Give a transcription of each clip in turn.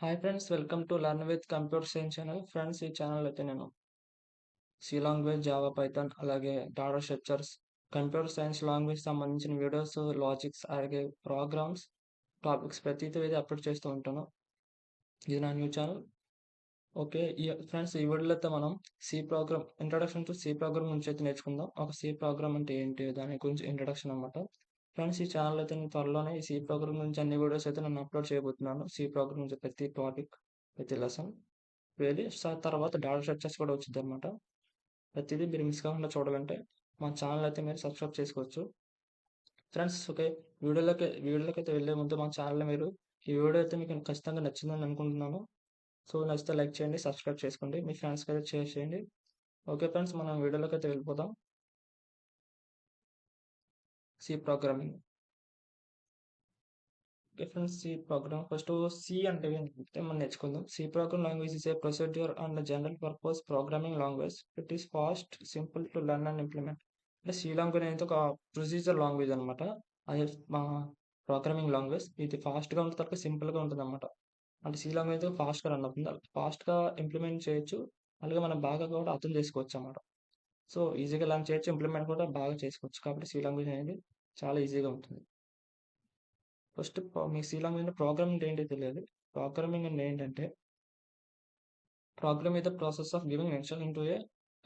Hi friends, welcome to learn with computer science channel. Friends, ఈ channel అయితే నేను C language, Java, Python, అలాగే data structures, computer science language సంబంధించిన videos, logics, అలాగే programmes, topics ప్రతిదీ upload చేస్తూ ఉంటాను. ఇది నా న్యూ ఛానల్. ఓకే, ఫ్రెండ్స్, ఈ వీడియోలో అయితే మనం ఇంట్రడక్షన్ టు సి ప్రోగ్రామ్ గురించి అయితే నేర్చుకుందాం. ఒక సి ప్రోగ్రామ్ అంటే ఏంటి, దాని గురించి ఇంట్రడక్షన్ అనమాట. ఫ్రెండ్స్, ఈ ఛానల్ అయితే నేను త్వరలోనే ఈ సి ప్రోగ్రామ్ గురించి అన్ని వీడియోస్ అయితే నేను అప్లోడ్ చేయబోతున్నాను. సి ప్రోగ్రామ్ గురించి ప్రతి టాపిక్, ప్రతి లెసన్ తర్వాత డాటా స్ట్రక్చర్స్ కూడా వచ్చింది అనమాట. ప్రతిదీ మీరు మిస్ కాకుండా చూడాలంటే మా ఛానల్ అయితే మీరు సబ్స్క్రైబ్ చేసుకోవచ్చు. ఫ్రెండ్స్, ఓకే, వీడియోలోకి అయితే వెళ్ళే ముందు మా ఛానల్ మీరు ఈ వీడియో అయితే మీకు ఖచ్చితంగా నచ్చిందని అనుకుంటున్నాను. సో నచ్చితే లైక్ చేయండి, సబ్స్క్రైబ్ చేసుకోండి, మీ ఫ్రెండ్స్కి అయితే షేర్ చేయండి. ఓకే ఫ్రెండ్స్, మనం వీడియోలోకి అయితే వెళ్ళిపోదాం. C programming. Okay friends, C program first C అంటే ఏంటంటే మనం నేర్చుకుందాం. C program language is a procedure and general purpose programming language. It is fast, simple to learn and implement. అంటే సి లాంగ్వేజ్ అనేది ఒక ప్రొసీజర్ లాంగ్వేజ్ అనమాట. అది మా ప్రోగ్రామింగ్ లాంగ్వేజ్. ఇది ఫాస్ట్గా ఉంటుంది, తప్ప సింపుల్గా ఉంటుంది అనమాట. అంటే సి లాంగ్వేజ్ ఫాస్ట్గా రన్ అవుతుంది, ఫాస్ట్గా ఇంప్లిమెంట్ చేయొచ్చు, అలాగే మనం బాగా కూడా అర్థం చేసుకోవచ్చు అన్నమాట. సో ఈజీగా లర్న్ చేయొచ్చు, ఇంప్లిమెంట్ కూడా బాగా చేసుకోవచ్చు. కాబట్టి సి లాంగ్వేజ్ అనేది చాలా ఈజీగా ఉంటుంది. ఫస్ట్ మీ సి లాంగ్వేజ్ ప్రోగ్రామింగ్ ఏంటి తెలియాలి. ప్రోగ్రామింగ్ అంటే ఏంటంటే, ప్రోగ్రామ్ ఇది process of giving instruction into A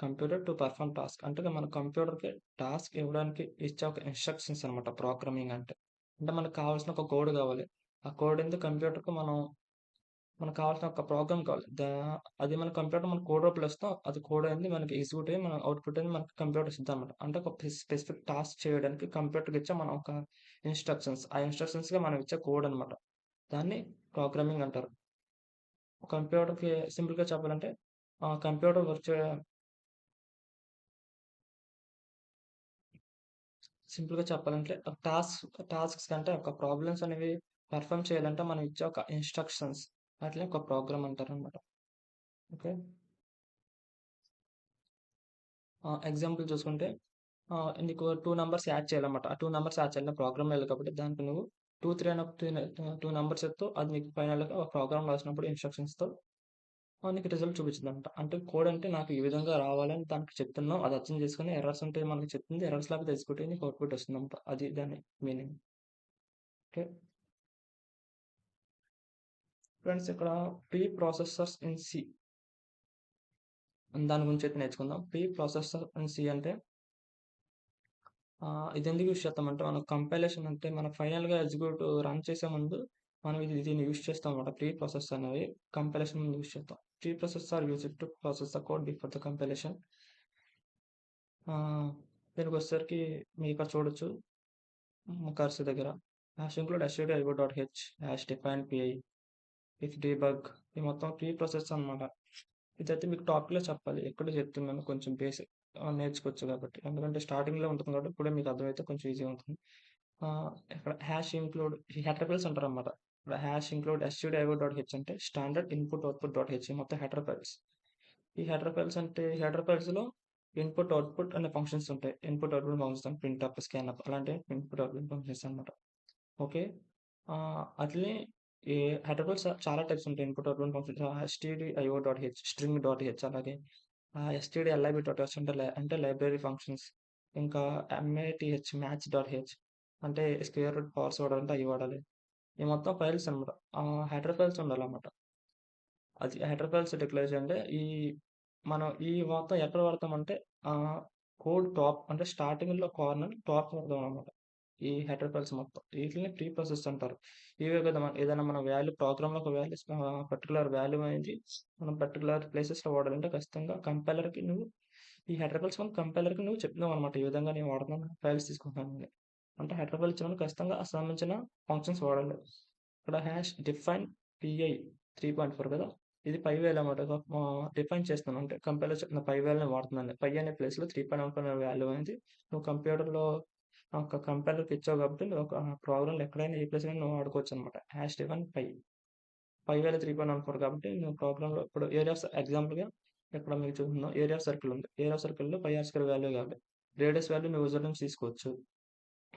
computer to perform task. అంటే మన కంప్యూటర్కి టాస్క్ ఇవ్వడానికి ఇచ్చే ఒక ఇన్స్ట్రక్షన్స్ అనమాట ప్రోగ్రామింగ్ అంటే. అంటే మనకు కావాల్సిన ఒక కోడ్ కావాలి. ఆ కోడ్ ఎందుకు కంప్యూటర్కి మనకు కావాల్సిన ఒక ప్రోగ్రామ్ కావాలి. అది మన కంప్యూటర్ మన కోడ్ రూపంలో ఇస్తాం. అది కోడ్ అనేది మనకి ఎగ్జిక్యూట్ అయ్యి మన అవుట్పుట్ అనేది మనకి కంప్యూటర్ ఇస్తుంది అనమాట. అంటే ఒక స్పెసిఫిక్ టాస్క్ చేయడానికి కంప్యూటర్కి ఇచ్చే మనం ఒక ఇన్స్ట్రక్షన్స్. ఆ ఇన్స్ట్రక్షన్స్గా మనం ఇచ్చే కోడ్ అనమాట. దాన్ని ప్రోగ్రామింగ్ అంటారు. కంప్యూటర్కి సింపుల్గా చెప్పాలంటే కంప్యూటర్ సింపుల్గా చెప్పాలంటే టాస్క్స్ కంటే ఒక ప్రాబ్లమ్స్ అనేవి పర్ఫామ్ చేయాలంటే మనం ఇచ్చే ఒక ఇన్స్ట్రక్షన్స్ అట్లే ఒక ప్రోగ్రామ్ అంటారు అనమాట. ఓకే, ఎగ్జాంపుల్ చూసుకుంటే నీకు 2 నంబర్స్ యాడ్ చేయాలన్నమాట. ఆ 2 నంబర్స్ యాడ్ చేయాలి ప్రోగ్రామ్ వెళ్ళి కాబట్టి దానికి నువ్వు 2, 3 అని 2 నంబర్స్ ఎత్తు, అది నీకు ఫైనల్గా ఒక ప్రోగ్రామ్ రాసినప్పుడు ఇన్స్ట్రక్షన్స్తో నీకు రిజల్ట్ చూపించిందంట. అంటే కోడ్ అంటే నాకు ఈ విధంగా రావాలని దానికి చెప్తున్నాం, అది అర్థం చేసుకుని ఎర్రర్స్ ఉంటే మనకి చెప్తుంది, ఎర్రర్స్ లేకపోతే ఎగ్జిక్యూట్ అయ్యి నీకు అవుట్పుట్ వస్తుందన్నమాట. అది దాని మీనింగ్. ఓకే ఫ్రెండ్స్, ఇక్కడ ప్రీ ప్రాసెసర్స్ ఇన్ సి దాని గురించి అయితే నేర్చుకుందాం. ప్రీ ప్రాసెసర్ ఇన్ సి అంటే ఇది ఎందుకు యూజ్ చేస్తామంటే, మనం కంపైలేషన్ అంటే మన ఫైనల్గా ఎగ్జిక్యూట్ రన్ చేసే ముందు మనం దీన్ని యూజ్ చేస్తాం అనమాట. ప్రీ ప్రాసెస్ అనేది కంపైలేషన్ ముందు యూజ్ చేస్తాం. Preprocess are use to process the code before the compilation. దీనికి వచ్చేసరికి మీరు ఇక్కడ చూడొచ్చు కర్సర్ దగ్గర hash include stdio.h hash define PI if debug. ఇది మొత్తం ప్రీ ప్రాసెస్ అనమాట. ఇదైతే మీకు టాపిక్లో చెప్పాలి, ఎక్కడ చెప్తున్నాను కొంచెం బేసిక్ నేర్చుకోవచ్చు కాబట్టి. ఎందుకంటే స్టార్టింగ్లో ఉంటుంది కాబట్టి ఇప్పుడే మీకు అర్థమైతే కొంచెం ఈజీగా ఉంటుంది. ఇక్కడ హ్యాష్ ఇంక్లూడ్ హెడర్ ఫైల్స్ అంటారు అనమాట. ఇక్కడ హ్యాష్ ఇంక్లూడ్ stdio.h అంటే standard input output dot H, మొత్తం హెడర్ ఫైల్స్. ఈ హెడర్ ఫైల్స్ అంటే హెడర్ ఫైల్స్లో ఇన్పుట్ అవుట్పుట్ అనే ఫంక్షన్స్ ఉంటాయి. Input output functions print up, scan up అలాంటి ఇన్పుట్ అవుట్పుట్ ఫంక్షన్స్ అనమాట. ఓకే, అట్లనే ఈ హెడర్ ఫైల్స్ చాలా టైప్స్ ఉంటాయి. Input output functions stdio.h string.h, అలాగే stdlib.h అంటే లైబ్రరీ ఫంక్షన్స్, ఇంకా math మ్యాథ్స్.h అంటే స్క్వేర్ రూట్ పవర్స్ వాడాలంటే అవి వాడాలి. ఈ మొత్తం ఫైల్స్ అనమాట. హెడర్ ఫైల్స్ ఉండాలన్నమాట. అది హెడర్ ఫైల్స్ డిక్లేర్ చేయాలంటే మనం ఈ మొత్తం ఎక్కడ వాడతామంటే కోడ్ టాప్ అంటే స్టార్టింగ్లో కార్నర్ టాప్ వాడతాం అనమాట. ఈ హెడర్ ఫైల్స్ మొత్తం వీటిని ప్రీ ప్రాసెస్ అంటారు. ఇవే కదా ఏదైనా మన వాల్యూ ప్రోగ్రామ్లో ఒక వాల్యూ పర్టికులర్ వాల్యూ అనేది మనం పర్టికులర్ ప్లేసెస్లో వాడాలంటే ఖచ్చితంగా కంపైలర్కి నువ్వు ఈ హెడర్ ఫైల్స్ మనం కంపైలర్కి నువ్వు చెప్తున్నావు అనమాట. ఈ విధంగా నేను వాడుతున్నాను, ఫైల్స్ తీసుకుంటున్నాను అంటే హెడర్ ఫైల్స్ కచ్చితంగా సంబంధించిన ఫంక్షన్స్ వాడాలి. ఇక్కడ హ్యాష్ డిఫైన్ పిఐ 3.4 కదా, ఇది పై వేల్ అన్నమాట. డిఫైన్ చేస్తున్నాను అంటే కంపైలర్ చెప్పిన పై వేల్ని వాడుతున్నాను. పై అనే ప్లేస్లో 3.14 వాల్యూ అనేది నువ్వు కంప్యూటర్లో ఒక కంపైలర్కి ఇచ్చావు కాబట్టి నువ్వు ఒక ప్రోగ్రామ్లో ఎక్కడైనా ఏ ప్లేస్ అయినా నువ్వు వాడుకోవచ్చు అనమాట. హ్యాష్ డిఫైన్ పై వేల 3.14 కాబట్టి నువ్వు ప్రోగ్రామ్లో ఇప్పుడు ఏరియా ఎగ్జాంపుల్గా ఇక్కడ మీకు చూస్తున్నాం ఏరియా సర్కిల్ ఉంది. ఏరియా సర్కిల్లో పై ఆర్ స్క్వేర్ వాల్యూ కాబట్టి రేడియస్ వాల్యూ నువ్వు యూజర్ నుంచి తీసుకోవచ్చు.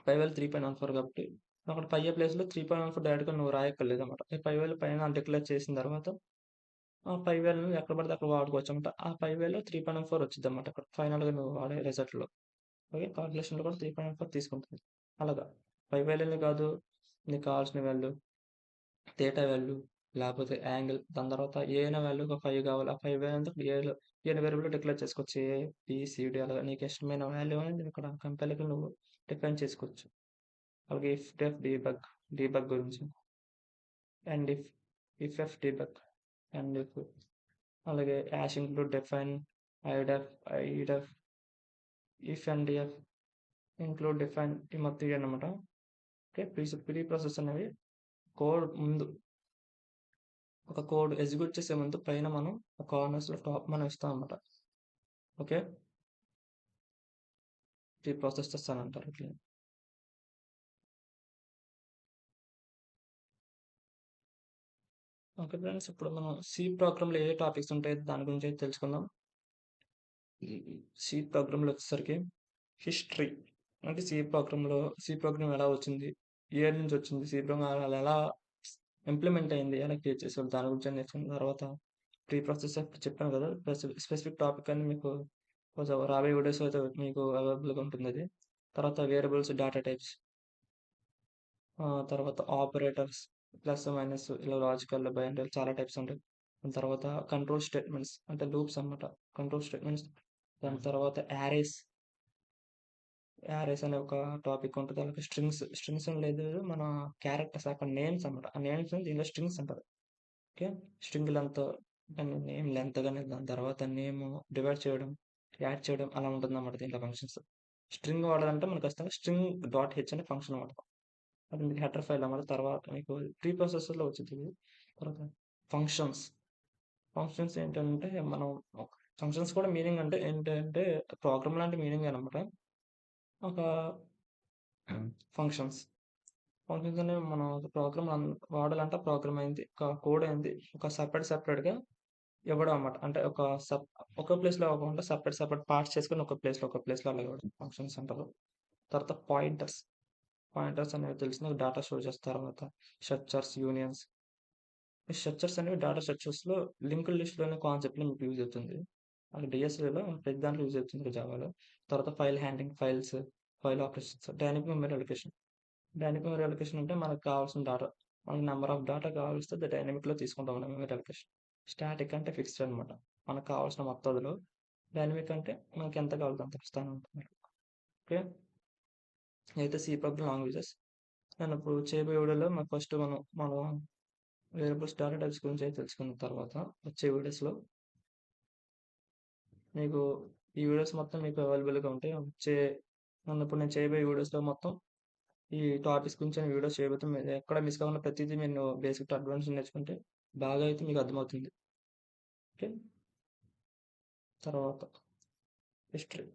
5 వేల 3.14 కాబట్టి అక్కడ పై ప్లేస్లో 3.14 డైరెక్ట్గా నువ్వు రాయక్కర్లేదు అనమాట. ఈ 5,000 పైన డిక్లేర్ చేసిన తర్వాత ఆ 5,000 నువ్వు ఎక్కడ పడితే అక్కడ వాడుకోవచ్చు అనమాట. ఆ 5,000లో 3.4 వచ్చింది అనమాట అక్కడ ఫైనల్గా నువ్వు వాడే రిజల్ట్లో. ఓకే, కాల్కులేషన్లో కూడా 3.4 తీసుకుంటుంది. అలాగా 5,000 కాదు, నీకు కావాల్సిన వాల్యూ థీటా వాల్యూ లేకపోతే యాంగిల్, దాని తర్వాత ఏన వాల్యూ ఒక 5 కావాలి. ఆ 5 వాల్యూ ఏని వేరియబుల్ డిక్లేర్ చేసుకోవచ్చు. ఏ బి సిడి అలాగా నీకు ఇష్టమైన వాల్యూ అనేది ఇక్కడ కంపేర్గా నువ్వు డిఫైన్ చేసుకోవచ్చు. అలాగే ఇఫ్ డెఫ్ డీబగ్ గురించి అండ్ ఇఫ్ డీబగ్ అండ్ అలాగే hash include define ifdef ifdef if endif include define ఈ మొత్తం ఇవి అన్నమాట. ఓకే, ప్రీ ప్రాసెస్ అనేవి కోడ్ ముందు ఒక కోడ్ ఎగ్జిక్యూట్ చేసే ముందు పైన మనం కార్నర్స్లో టాప్ మనం ఇస్తాం అన్నమాట. ఓకే, ప్రీ ప్రాసెస్ చేస్తానంటారు ఇట్లా. ఓకే ఫ్రెండ్స్, ఇప్పుడు మనం సి ప్రోగ్రామ్లో ఏ టాపిక్స్ ఉంటాయి దాని గురించి అయితే తెలుసుకుందాం. సి ప్రోగ్రామ్లో వచ్చేసరికి హిస్టరీ అంటే సి ప్రోగ్రామ్ ఎలా వచ్చింది, ఇయర్ నుంచి వచ్చింది, సి ప్రోగ్రామ్ ఎలా ఇంప్లిమెంట్ అయింది, ఎలా క్రియేట్ చేసేవాళ్ళు దాని గురించి నేర్చుకున్న తర్వాత ప్రీ ప్రాసెస్ చెప్పాను కదా, స్పెసిఫిక్ టాపిక్ అని మీకు రాబోయే వీడియోస్ అయితే మీకు అవైలబుల్గా ఉంటుంది. అది తర్వాత వేరియబుల్స్, డేటా టైప్స్, తర్వాత ఆపరేటర్స్, ప్లస్ మైనస్, ఇలా లాజికల్, బైనరీ చాలా టైప్స్ ఉంటాయి. దాని తర్వాత కంట్రోల్ స్టేట్మెంట్స్ అంటే లూప్స్ అన్నమాట, కంట్రోల్ స్టేట్మెంట్స్. దాని తర్వాత యారేస్ అనే ఒక టాపిక్ ఉంటుంది. అలాగే స్ట్రింగ్స్ అని లేదు, మన క్యారెక్టర్స్ అక్కడ నేమ్స్ అన్నమాట. ఆ నేమ్స్ దీనిలో స్ట్రింగ్స్ అంటారు. Okay, string length name length కానీ దాని తర్వాత నేమ్ డివైడ్ చేయడం, యాడ్ చేయడం అలా ఉంటుంది అన్నమాట దీంట్లో ఫంక్షన్స్. స్ట్రింగ్ వాడాలంటే మనకు ఖచ్చితంగా స్ట్రింగ్ డాట్ హెచ్ అనే ఫంక్షన్ వాడతాం. అది మీకు హెడర్ ఫైల్ అన్నమాట. తర్వాత మీకు ప్రీ ప్రాసెసర్లో వచ్చింది ఇది. తర్వాత ఫంక్షన్స్ ఏంటంటే మనం ఫంక్షన్స్ కూడా మీనింగ్ అంటే ఏంటంటే ప్రోగ్రామ్ లాంటి మీనింగ్ అనమాట. ఒక ఫంక్షన్స్ అనేవి మనం ప్రోగ్రామ్ వాడాలంటే ప్రోగ్రామ్ అయింది, ఒక కోడ్ అయింది ఒక సపరేట్గా ఇవ్వడం అన్నమాట. అంటే ఒక ప్లేస్లో అవ్వకుండా సపరేట్ పార్ట్స్ చేసుకొని ఒక ప్లేస్లో అలా ఇవ్వడం ఫంక్షన్స్ అంటారు. తర్వాత పాయింటర్స్ అనేవి తెలిసిన డేటా స్టోర్ చేస్తారు. తర్వాత స్ట్రక్చర్స్, యూనియన్స్. ఈ స్ట్రక్చర్స్ అనేవి డేటా స్ట్రక్చర్స్లో లింక్డ్ లిస్ట్లో అనే కాన్సెప్ట్లో మీకు యూజ్ అవుతుంది. అది డిఎస్ఏలో ప్రతి దాంట్లో యూజ్ అవుతుంది జావాలో. తర్వాత file handling, file operations, dynamic memory allocation. Dynamic memory allocation అంటే మనకు కావాల్సిన డేటా, మనకి నెంబర్ ఆఫ్ డేటా కావాల్స్తే డైనమిక్లో తీసుకుంటాం మనం మెమరీ అలొకేషన్. స్టాటిక్ అంటే ఫిక్స్డ్ అనమాట, మనకు కావాల్సిన మొత్తంలో. డైనమిక్ అంటే మనకి ఎంత కావాలో అంత ఇస్తాను అంటున్నారు. ఓకే, అయితే సి ప్రోగ్రామ్ లాంగ్వేజెస్ నేను ఇప్పుడు చేయబోయే వీడియోలో ఫస్ట్ మనం వేరియబుల్స్, డేటా టైప్స్ గురించి అయితే తెలుసుకున్న తర్వాత వచ్చే వీడియోస్లో మీకు ఈ వీడియోస్ మొత్తం మీకు అవైలబుల్గా ఉంటాయి. ఇప్పుడు నేను చేయబోయే వీడియోస్లో మొత్తం ఈ టాపిక్స్ గురించి నేను వీడియోస్ చేయబోతే మీరు ఎక్కడ మిస్ కాకుండా ప్రతిదీ మీరు బేసిక్ టు అడ్వాన్స్ నేర్చుకుంటే బాగా అయితే మీకు అర్థమవుతుంది. ఓకే, తర్వాత హిస్టరీ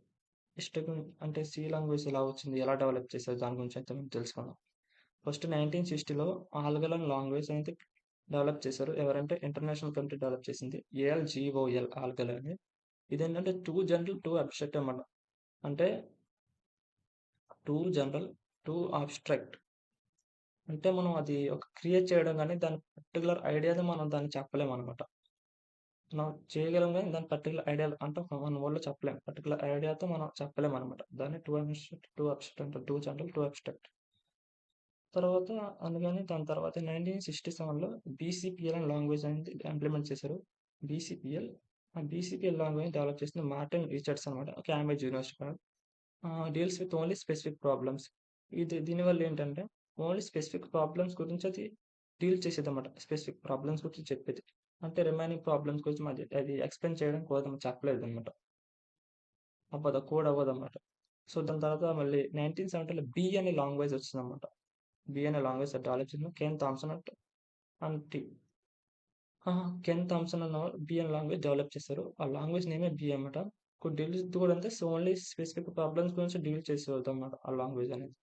అంటే సి లాంగ్వేజ్ ఎలా వచ్చింది, ఎలా డెవలప్ చేశారు దాని గురించి అయితే మేము తెలుసుకుందాం. ఫస్ట్ 1960లో ఆల్గలన్ లాంగ్వేజ్ అనేది డెవలప్ చేశారు. ఎవరంటే ఇంటర్నేషనల్ కమిటీ డెవలప్ చేసింది, ALGOL ఆల్గలన్ అని. ఇదేంటంటే టూ జనరల్ టూ అబ్స్ట్రాక్ట్ అన్నమాట. అంటే టూ జనరల్ టూ అబ్స్ట్రాక్ట్ అంటే మనం అది ఒక క్రియేట్ చేయడం కానీ దాని పర్టికులర్ ఐడియాని మనం దాన్ని చెప్పలేము అనమాట. మనం చేయగలం కానీ దాని పర్టికులర్ ఐడియా అంటే మన వల్ల చెప్పలేము, పర్టికులర్ ఐడియాతో మనం చెప్పలేము అనమాట. దాన్ని టూ అబ్స్ట్రాక్ట్ అంటారు, టూ జనరల్ టూ అబ్స్ట్రాక్ట్. తర్వాత అందుకని దాని తర్వాత 1967లో BCPL అనే లాంగ్వేజ్ అనేది ఇంప్లిమెంట్ చేశారు. బీసీపీఎల్ లాంగ్వేజ్ డెవలప్ చేసింది మార్టిన్ రిచర్డ్స్ అనమాట, Cambridge university. Deals with only specific problems. దీనివల్ల ఏంటంటే ఓన్లీ స్పెసిఫిక్ ప్రాబ్లమ్స్ గురించి అది డీల్ చేసేది అనమాట. స్పెసిఫిక్ ప్రాబ్లమ్స్ గురించి చెప్పేది, అంటే రిమైనింగ్ ప్రాబ్లమ్స్ గురించి అది ఎక్స్ప్లెయిన్ చేయడం కోసం చెప్పలేదు అనమాట. కోడ్ అవ్వదు అనమాట. సో దాని తర్వాత మళ్ళీ 1970లో బి అనే లాంగ్వేజ్ వచ్చింది అనమాట. బి అనే లాంగ్వేజ్ డెవలప్ చేసిన కెన్ థామ్సన్ అన్న బి అనే లాంగ్వేజ్ డెవలప్ చేశారు. ఆ లాంగ్వేజ్ నేమే బి అనమాట. డీల్ కూడా అంతే, సో ఓన్లీ స్పెసిఫిక్ ప్రాబ్లమ్స్ గురించి డీల్ చేసేవాళ్ళు అనమాట ఆ లాంగ్వేజ్ అనేది.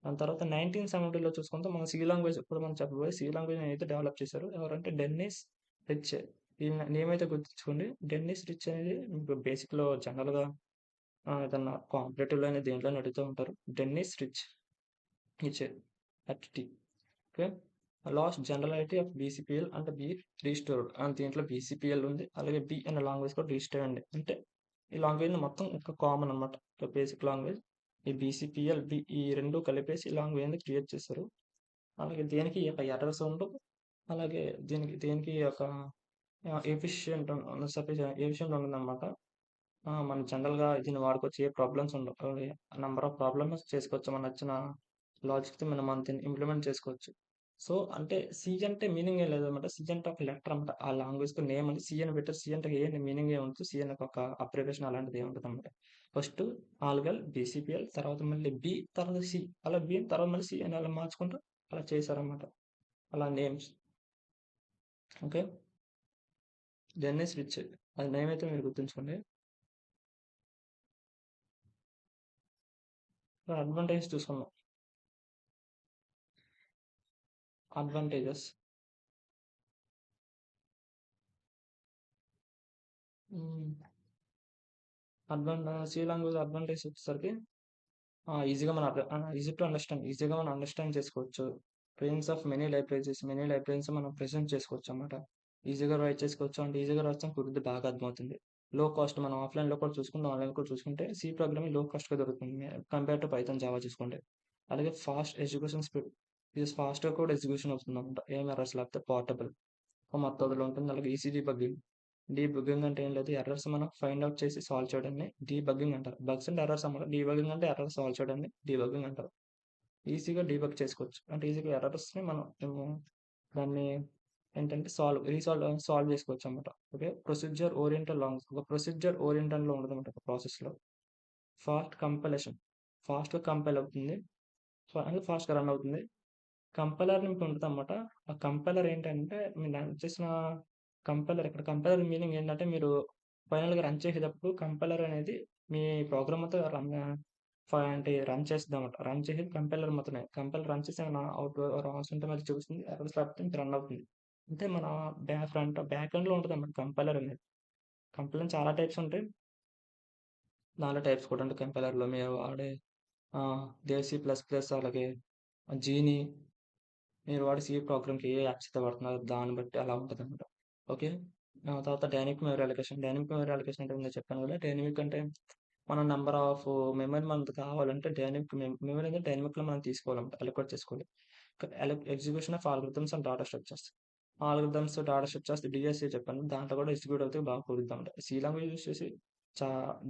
దాని తర్వాత 1970లో చూసుకుంటే మన సి లాంగ్వేజ్, ఇప్పుడు మనం చెప్పబోయే సి లాంగ్వేజ్ అయితే డెవలప్ చేశారు. ఎవరంటే డెన్నిస్ రిచ్. ఈ నేమ్ అయితే గుర్తుంచుకోండి. డెన్నిస్ రిచ్ అనేది మీకు బేసిక్లో జనరల్గా ఏదన్నా కాంపిటేటివ్లో అనేది దేంట్లో అడుగుతూ ఉంటారు. Dennis Ritchie at T. Okay. Last general of BCPL అంటే బి రీస్టోర్డ్ అండ్ దీంట్లో బీసీపీఎల్ ఉంది, అలాగే బి అనే లాంగ్వేజ్ కూడా రీస్టోర్ అండి. అంటే ఈ లాంగ్వేజ్ మొత్తం ఒక కామన్ అనమాట, బేసిక్ లాంగ్వేజ్. ఈ బీసీపీఎల్ బి ఈ రెండు కలిపేసి ఈ లాంగ్వేజ్ క్రియేట్ చేస్తారు. అలాగే దేనికి ఒక ఎర్రర్స్ ఉండవు, అలాగే దేనికి ఒక ఎఫిషియంట్ ఎఫిషియంట్ ఉండదన్నమాట. మనం జనరల్గా దీన్ని వాడుకోవచ్చు, ఏ ప్రాబ్లమ్స్ ఉండవు, నెంబర్ ఆఫ్ ప్రాబ్లమ్స్ చేసుకోవచ్చు, మన నచ్చిన లాజిక్తో మనం దీన్ని ఇంప్లిమెంట్ చేసుకోవచ్చు. సో అంటే సి అంటే మీనింగ్ ఏం లేదన్నమాట, సి అంటే ఒక లెటర్ అనమాట, ఆ లాంగ్వేజ్కి నేమ్ అని సి అని పెట్టారు. సి అంటే ఏ మీనింగ్ ఏముంటుంది, సి అని ఒక అబ్రివేషన్ అలాంటిది ఏముంటుంది అనమాట. ఫస్ట్ ఆల్గల్ బీసీపీఎల్, తర్వాత మళ్ళీ బి, తర్వాత సి, అలా బి తర్వాత మళ్ళీ సి అని అలా మార్చుకుంటూ అలా చేశారన్నమాట, అలా నేమ్స్. ఓకే, దెన్ స్విచ్, అది నేమ్ అయితే మీరు గుర్తుంచుకోండి. అడ్వాంటేజ్ చూసుకున్నాం. అడ్వాంటేజెస్ సి లాంగ్వేజ్ అడ్వాంటేజ్ వచ్చేసరికి ఈజీగా ఈజీ టు అండర్స్టాండ్, ఈజీగా మనం అండర్స్టాండ్ చేసుకోవచ్చు. ట్రైన్స్ ఆఫ్ మెనీ లైబ్రరీస్ మనం ప్రెజెంట్ చేసుకోవచ్చు అన్నమాట. ఈజీగా రైట్ చేసుకోవచ్చు, అంటే ఈజీగా రాస్తాం కుదిరితే బాగా అర్థమవుతుంది. లో కాస్ట్, మనం ఆఫ్లైన్లో కూడా చూసుకుంటే ఆన్లైన్ కూడా చూసుకుంటే సి ప్రోగ్రామింగ్ లో కాస్ట్గా దొరుకుతుంది కంపేర్ టు పైథాన్ జావా చూసుకుంటే. అలాగే ఫాస్ట్ ఎగ్జిక్యూషన్ స్పీడ్, ఇది ఫాస్ట్గా కూడా ఎగ్జిక్యూషన్ అవుతుంది అనమాట, ఏం ఎర్రర్స్ లేకపోతే పోర్టబుల్ మొత్తంలో ఉంటుంది. అలాగే ఈసీ డీబగ్గింగ్, డీబగ్గింగ్ అంటే ఏం లేదు, ఎర్రర్స్ మనం ఫైండ్ అవుట్ చేసి సాల్వ్ చేయడాన్ని డీబగ్గింగ్ అంటారు. బగ్స్ అంటే ఎర్రర్స్ అన్నమాట, డీబగ్గింగ్ అంటే ఎర్రర్స్ సాల్వ్ చేయడాన్ని డీబగ్గింగ్ అంటారు. ఈజీగా డీబగ్ చేసుకోవచ్చు, అంటే ఈజీగా ఎర్రర్స్ని మేము దాన్ని ఏంటంటే సాల్వ్ చేసుకోవచ్చు అనమాట. ఓకే, ప్రొసీజర్ ఓరియంటెడ్ లాంగ్వేజ్, ఒక ప్రొసీజర్ ఓరియంటెడ్లో ఉంటుంది అనమాట ఒక ప్రాసెస్లో. ఫాస్ట్ కంపైలేషన్, ఫాస్ట్గా కంపైల్ అవుతుంది, అంటే ఫాస్ట్గా రన్ అవుతుంది. కంపైలర్ మీకు ఉంటుంది అనమాట. ఆ కంపైలర్ ఏంటంటే మీరు రన్ చేసిన కంపైలర్ మీనింగ్ ఏంటంటే మీరు ఫైనల్గా రన్ చేసేటప్పుడు కంపైలర్ అనేది మీ ప్రోగ్రామ్ మొత్తం అంటే రన్ చేస్తుంది అనమాట. రన్ చేసేది కంపైలర్ మొత్తమే. కంపైలర్ రన్ చేసి ఏమైనా అవుట్ రాస్తుంటే మరి చూస్తుంది, ఎర్రర్స్ లేకపోతే మీకు రన్ అవుతుంది. అంటే మన బ్యాక్ ఎండ్లో ఉంటుంది అన్నమాట కంపైలర్ అనేది. కంపైలర్ చాలా టైప్స్ ఉంటాయి, నాలుగు టైప్స్ కూడా ఉంటాయి కంపైలర్లో. మీరు వాడే దేశీ ప్లస్ ప్లస్, అలాగే జీనీ, మీరు వాడే సి ప్రోగ్రామ్కి ఏ యాప్స్ అయితే పడుతున్నారు దాన్ని బట్టి అలా ఉంటుంది అనమాట. ఓకే, తర్వాత dynamic memory allocation. Dynamic memory allocation అంటే నేను చెప్పాను కదా, డైనమిక్ అంటే మన నెంబర్ ఆఫ్ మెమరీ మనకు కావాలంటే డైనమిక్ మెమరీ అనేది డైనమిక్లో మనం తీసుకోవాలన్నమాట, అలొకేట్ చేసుకోవాలి. Execution of algorithms and data structures, data structures DSA చెప్పాను, దాంట్లో కూడా ఎగ్జిక్యూట్ అవుతే బాగా కుదురుతాం అంటే సి లాంగ్వేజ్ యూస్ చేసి